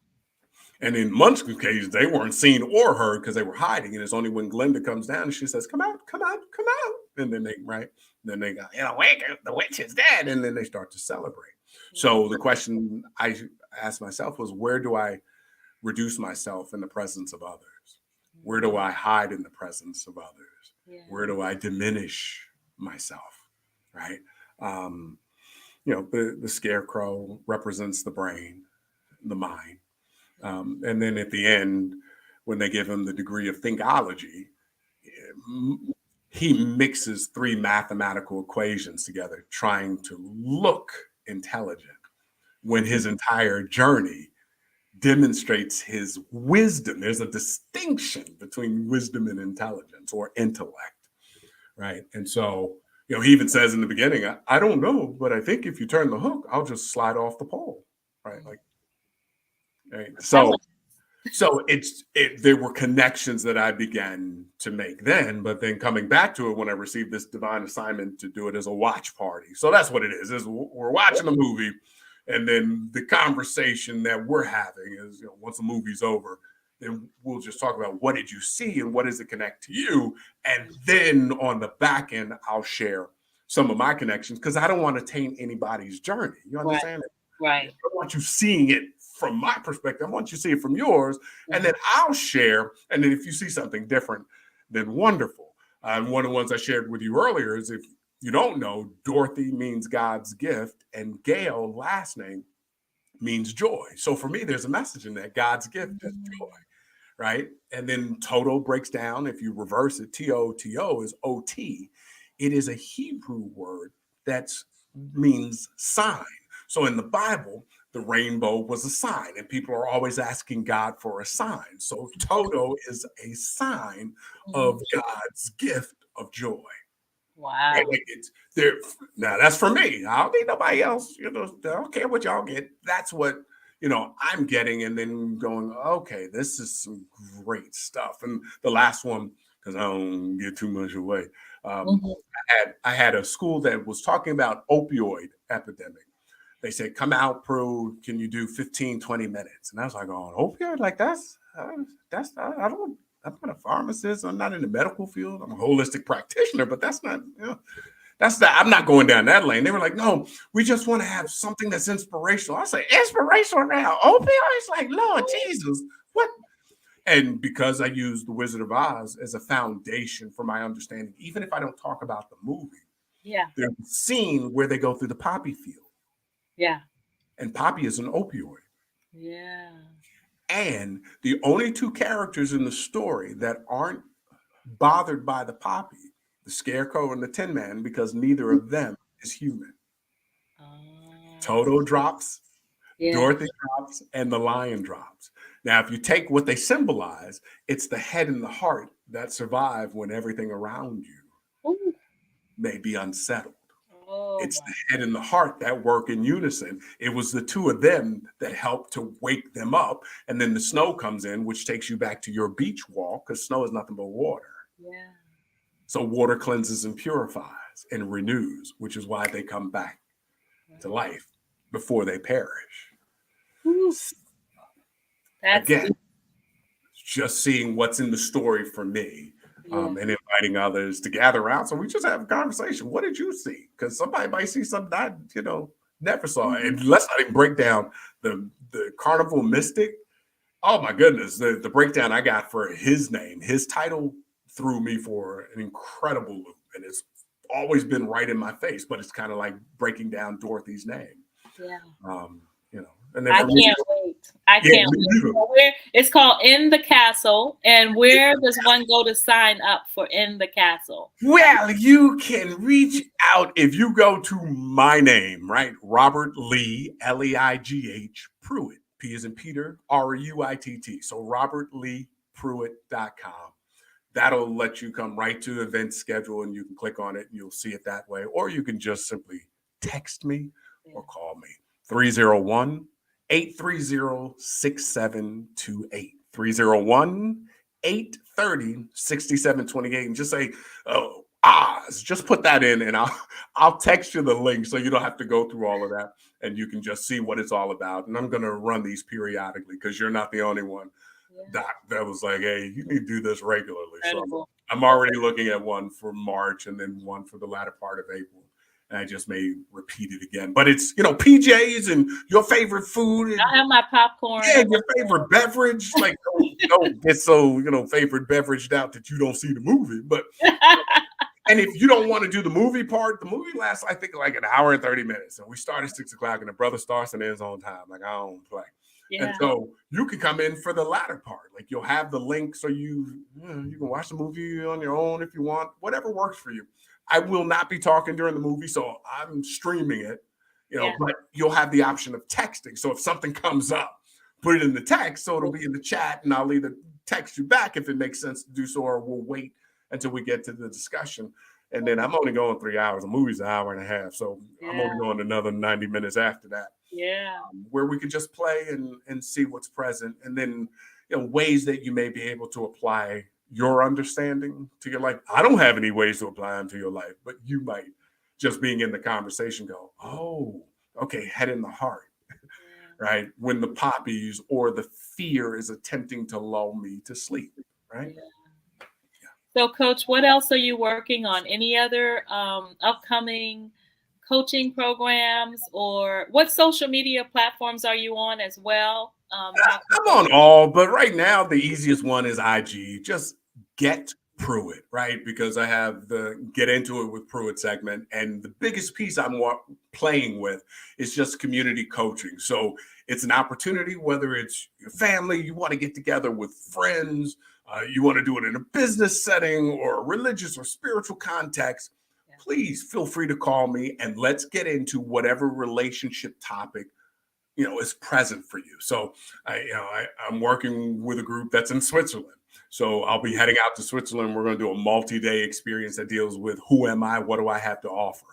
And in most occasions, they weren't seen or heard because they were hiding. And it's only when Glenda comes down and she says, "Come out, come out, come out." And then they go, the witch is dead. And then they start to celebrate. So the question I asked myself was, where do I reduce myself in the presence of others? Where do I hide in the presence of others? Yeah. Where do I diminish myself? Right? The scarecrow represents the brain, the mind. And then at the end, when they give him the degree of thinkology, he mixes three mathematical equations together, trying to look intelligent when his entire journey demonstrates his wisdom. There's a distinction between wisdom and intelligence or intellect, right? And so, he even says in the beginning, I don't know, but I think if you turn the hook, I'll just slide off the pole, right? Right? So there were connections that I began to make then, but then coming back to it when I received this divine assignment to do it as a watch party. So that's what it is we're watching a movie, and then the conversation that we're having is, once the movie's over, then we'll just talk about what did you see and what does it connect to you. And then on the back end, I'll share some of my connections because I don't want to taint anybody's journey. You understand? Right. I want you seeing it from my perspective. I want you to see it from yours. And then I'll share. And then if you see something different, then wonderful. And one of the ones I shared with you earlier is, if you don't know, Dorothy means God's gift, and Gail, last name, means joy. So for me, there's a message in that. God's gift is joy, right? And then Toto breaks down. If you reverse it, Toto is OT. It is a Hebrew word that means sign. So in the Bible, the rainbow was a sign, and people are always asking God for a sign. So Toto is a sign of God's gift of joy. Wow. Right? Now that's for me. I don't need nobody else. I don't care what y'all get. That's what I'm getting, and then going, okay, this is some great stuff. And the last one, because I don't get too much away. I had a school that was talking about opioid epidemic. They said, "Come out, Pruitt, can you do 15, 20 minutes?" And I was like, opioid? Like I'm not a pharmacist. I'm not in the medical field. I'm a holistic practitioner, but that's not, I'm not going down that lane. They were like, "No, we just want to have something that's inspirational." I say, "Inspirational now? Opioids?" Like, Lord Jesus, what? And because I use The Wizard of Oz as a foundation for my understanding, even if I don't talk about the movie, there's a scene where they go through the poppy field. Yeah. And poppy is an opioid. Yeah. And the only two characters in the story that aren't bothered by the poppy, the Scarecrow and the Tin Man, because neither of them is human. Toto drops, Dorothy drops, and the lion drops. Now, if you take what they symbolize, it's the head and the heart that survive when everything around you may be unsettled. It's the head and the heart that work in unison. It was the two of them that helped to wake them up. And then the snow comes in, which takes you back to your beach walk, because snow is nothing but water. Yeah. So water cleanses and purifies and renews, which is why they come back to life before they perish. Again, just seeing what's in the story for me. And inviting others to gather around. So we just have a conversation. What did you see? Because somebody might see something I, never saw. And let's not even break down the Carnival Mystic. Oh my goodness. The breakdown I got for his name, his title threw me for an incredible loop. And it's always been right in my face, but it's kind of like breaking down Dorothy's name. Yeah. And I can't wait. I can't wait. It's called In the Castle. And where does one go to sign up for In the Castle? Well, you can reach out if you go to my name, right? Robert Lee, Leigh, Pruitt. P as in Peter, Ruitt. So robertleepruitt.com. That'll let you come right to the event schedule, and you can click on it and you'll see it that way. Or you can just simply text me or call me. 301 830-6728. 301-830-6728. And just say, oh, Oz, just put that in and I'll text you the link so you don't have to go through all of that and you can just see what it's all about. And I'm going to run these periodically because you're not the only one, Doc, that was like, hey, you need to do this regularly. Incredible. So I'm already looking at one for March and then one for the latter part of April. And I just may repeat it again. But it's, PJs and your favorite food. And, I have my popcorn. Yeah, your favorite beverage. Like, don't get so, favorite beveraged out that you don't see the movie. But and if you don't want to do the movie part, the movie lasts, I think, like an hour and 30 minutes. And we start at 6 o'clock and the brother starts and ends on time. Like, I don't play. Yeah. And so you can come in for the latter part. Like, you'll have the link so you can watch the movie on your own if you want, whatever works for you. I will not be talking during the movie, so I'm streaming it, but you'll have the option of texting. So if something comes up, put it in the text, so it'll be in the chat, and I'll either text you back if it makes sense to do so, or we'll wait until we get to the discussion. And then I'm only going 3 hours. The movie's an hour and a half, so I'm only going another 90 minutes after that. Yeah. Where we could just play and see what's present, and then ways that you may be able to apply your understanding to your life. I don't have any ways to apply them to your life, but you might, just being in the conversation, go, oh, okay, head in the heart, right? When the poppies or the fear is attempting to lull me to sleep, right? So, Coach, what else are you working on? Any other upcoming coaching programs, or what social media platforms are you on as well? I'm on all, but right now the easiest one is IG. Just get Pruitt, right? Because I have the Get Into It with Pruitt segment. And the biggest piece I'm playing with is just community coaching. So it's an opportunity, whether it's your family, you want to get together with friends, you want to do it in a business setting or a religious or spiritual context, please feel free to call me and let's get into whatever relationship topic is present for you. So I'm working with a group that's in Switzerland. So I'll be heading out to Switzerland. We're going to do a multi-day experience that deals with who am I? What do I have to offer?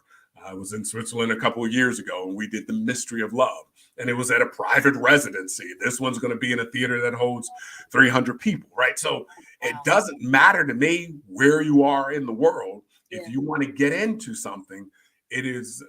I was in Switzerland a couple of years ago and we did the mystery of love. And it was at a private residency. This one's going to be in a theater that holds 300 people, right? So it doesn't matter to me where you are in the world. If you want to get into something, it is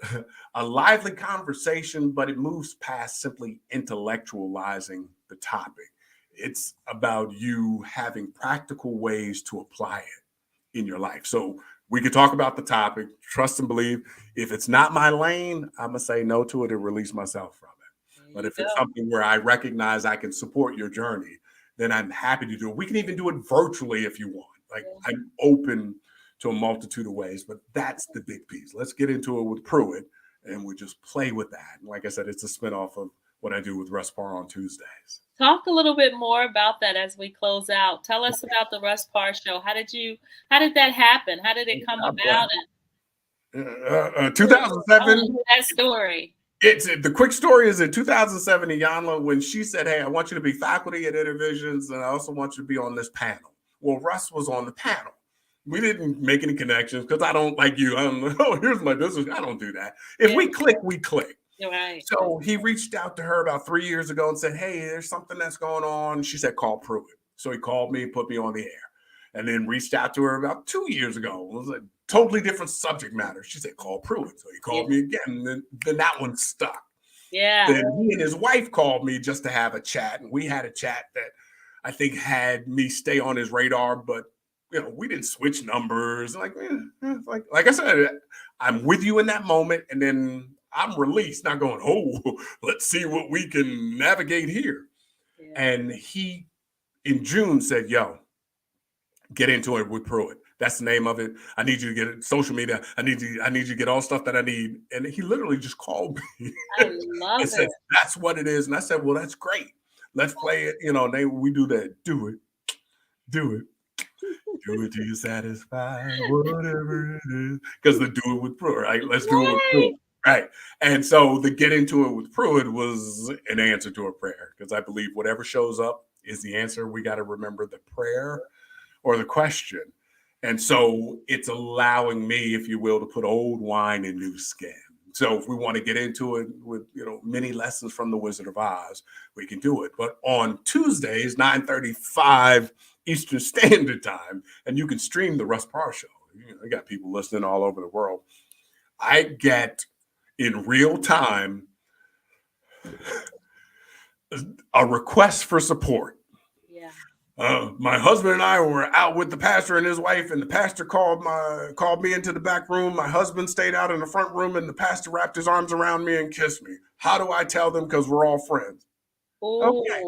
a lively conversation, but it moves past simply intellectualizing the topic. It's about you having practical ways to apply it in your life. So we could talk about the topic, trust and believe. If it's not my lane, I'm going to say no to it and release myself from it. But if it's something where I recognize I can support your journey, then I'm happy to do it. We can even do it virtually if you want. Like, I'm open to a multitude of ways, but that's the big piece. Let's get into it with Pruitt and we just play with that. And like I said, it's a spinoff of what I do with Russ Parr on Tuesdays. Talk a little bit more about that as we close out. Tell us about the Russ Parr show. How did that happen? How did it come about? 2007. That story. The quick story is in 2007, Iyanla, when she said, hey, I want you to be faculty at Intervisions, and I also want you to be on this panel. Well, Russ was on the panel. We didn't make any connections because I don't like you. I don't know. Here's my business. I don't do that. If we click, we click. You're right. So he reached out to her about 3 years ago and said, hey, there's something that's going on. She said, call Pruitt. So he called me, put me on the air, and then reached out to her about 2 years ago. It was a totally different subject matter. She said, call Pruitt. So he called me again, and then that one stuck. Yeah. Then he and his wife called me just to have a chat, and we had a chat that I think had me stay on his radar, but we didn't switch numbers. Like I said, I'm with you in that moment, and then I'm released, not going, oh, let's see what we can navigate here. Yeah. And he, in June, said, yo, get into it with Pruitt. That's the name of it. I need you to get it, social media. I need you to get all stuff that I need. And he literally just called me. I love and said, that's what it is. And I said, well, that's great. Let's play it. We do that. Do it. Do it. Do it till you're satisfied, whatever it is. Because the do it with Pruitt, right? Let's do it with Pruitt. Right. And so the get into it with Pruitt was an answer to a prayer, because I believe whatever shows up is the answer. We got to remember the prayer or the question. And so it's allowing me, if you will, to put old wine in new skin. So if we want to get into it with, many lessons from the Wizard of Oz, we can do it. But on Tuesdays, 9:35 Eastern Standard Time, and you can stream the Russ Parr Show. I got people listening all over the world. I get in real time a request for support. Yeah. My husband and I were out with the pastor and his wife, and the pastor called me into the back room. My husband stayed out in the front room, and the pastor wrapped his arms around me and kissed me. How do I tell them? Because we're all friends. Oh, okay.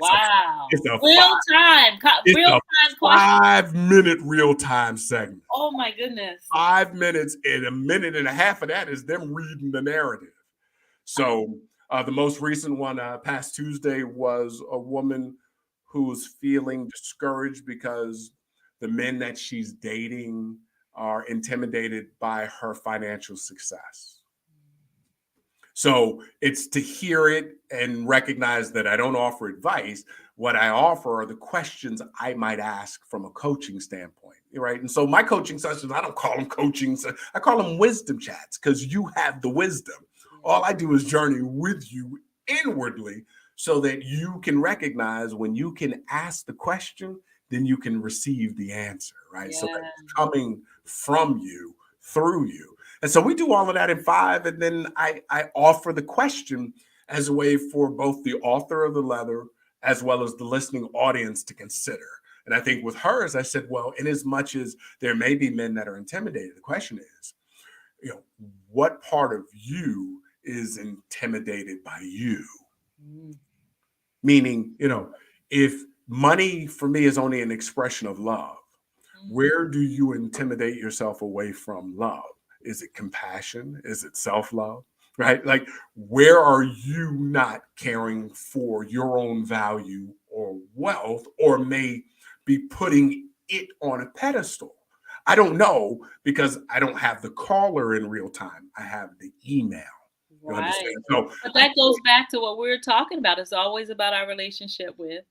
Wow. It's a real time question. 5-minute real time segment. Oh my goodness. 5 minutes, and a minute and a half of that is them reading the narrative. So the most recent one past Tuesday was a woman who's feeling discouraged because the men that she's dating are intimidated by her financial success. So it's to hear it and recognize that I don't offer advice. What I offer are the questions I might ask from a coaching standpoint, right? And so my coaching sessions, I don't call them coaching, I call them wisdom chats, because you have the wisdom. All I do is journey with you inwardly so that you can recognize when you can ask the question, then you can receive the answer, right? Yeah. So that's coming from you, through you. And so we do all of that in 5. And then I offer the question as a way for both the author of the letter as well as the listening audience to consider. And I think with hers, I said, well, in as much as there may be men that are intimidated, the question is, what part of you is intimidated by you? Meaning, if money for me is only an expression of love, where do you intimidate yourself away from love? Is it compassion? Is it self-love? Right? Like, where are you not caring for your own value or wealth, or may be putting it on a pedestal? I don't know, because I don't have the caller in real time. I have the email. You understand? So, but that goes back to what we were talking about. It's always about our relationship with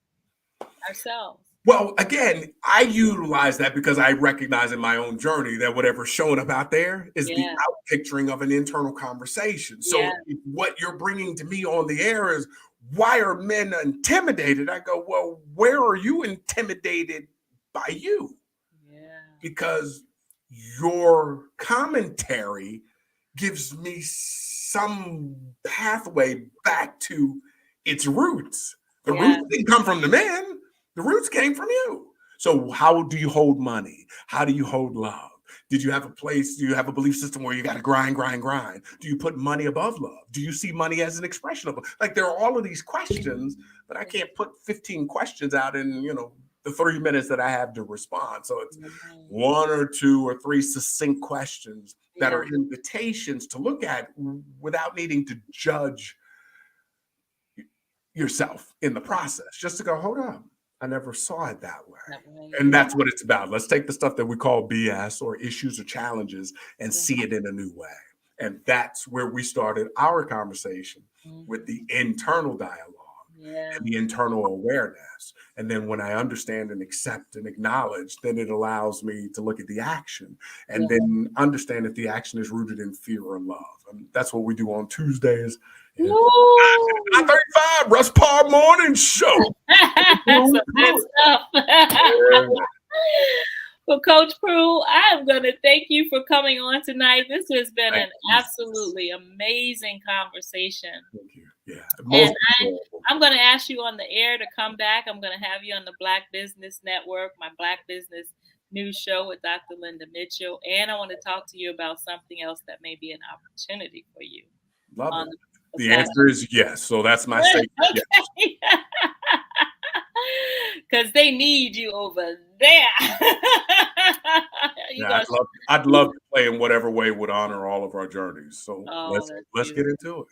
ourselves. Well, again, I utilize that because I recognize in my own journey that whatever's showing up out there is the out picturing of an internal conversation. So what you're bringing to me on the air is, why are men intimidated? I go, well, where are you intimidated by you? Because your commentary gives me some pathway back to its roots. The roots didn't come from the men. The roots came from you. So how do you hold money? How do you hold love? Did you have a place? Do you have a belief system where you got to grind? Do you put money above love? Do you see money as an expression of love? Like, there are all of these questions, but I can't put 15 questions out in, the 3 minutes that I have to respond. So it's 1 or 2 or 3 succinct questions that are invitations to look at without needing to judge yourself in the process. Just to go, hold on, I never saw it that way. And that's what it's about. Let's take the stuff that we call BS or issues or challenges and see it in a new way. And that's where we started our conversation with the internal dialogue and the internal awareness. And then when I understand and accept and acknowledge, then it allows me to look at the action and then understand if the action is rooted in fear or love. And that's what we do on Tuesdays. 9:35 Russ Parr Morning Show. Some good stuff. Well, Coach Pruitt, I'm going to thank you for coming on tonight. This has been an absolutely amazing conversation. Thank you. Yeah. And I'm going to ask you on the air to come back. I'm going to have you on the Black Business Network, my Black Business News show with Dr. Linda Mitchell. And I want to talk to you about something else that may be an opportunity for you. Love it. The answer is yes. So that's my statement. Okay. Yes. Because they need you over there. I'd love to play in whatever way would honor all of our journeys. So let's get into it.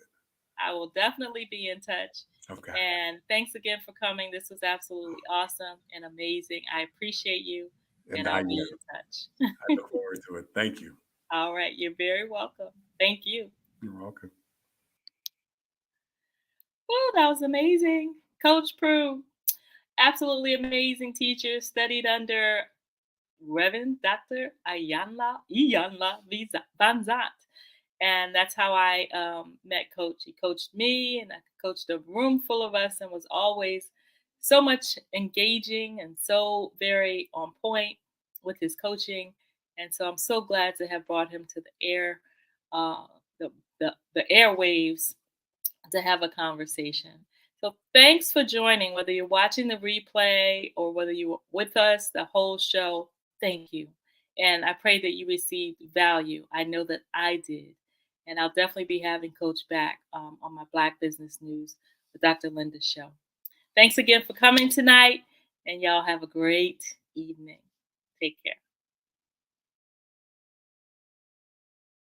I will definitely be in touch. Okay. And thanks again for coming. This was absolutely awesome and amazing. I appreciate you. And I'll be in touch. I look forward to it. Thank you. All right. You're very welcome. Thank you. You're welcome. Oh, that was amazing. Coach Pruitt, absolutely amazing teacher, studied under Reverend Dr. Iyanla Van Zant. And that's how I met Coach. He coached me, and I coached a room full of us, and was always so much engaging and so very on point with his coaching. And so I'm so glad to have brought him to the air, uh, the airwaves, to have a conversation. So thanks for joining, whether you're watching the replay or whether you were with us the whole show. Thank you. And I pray that you received value. I know that I did. And I'll definitely be having Coach back on my Black Business News with Dr. Linda's show. Thanks again for coming tonight, and y'all have a great evening. Take care.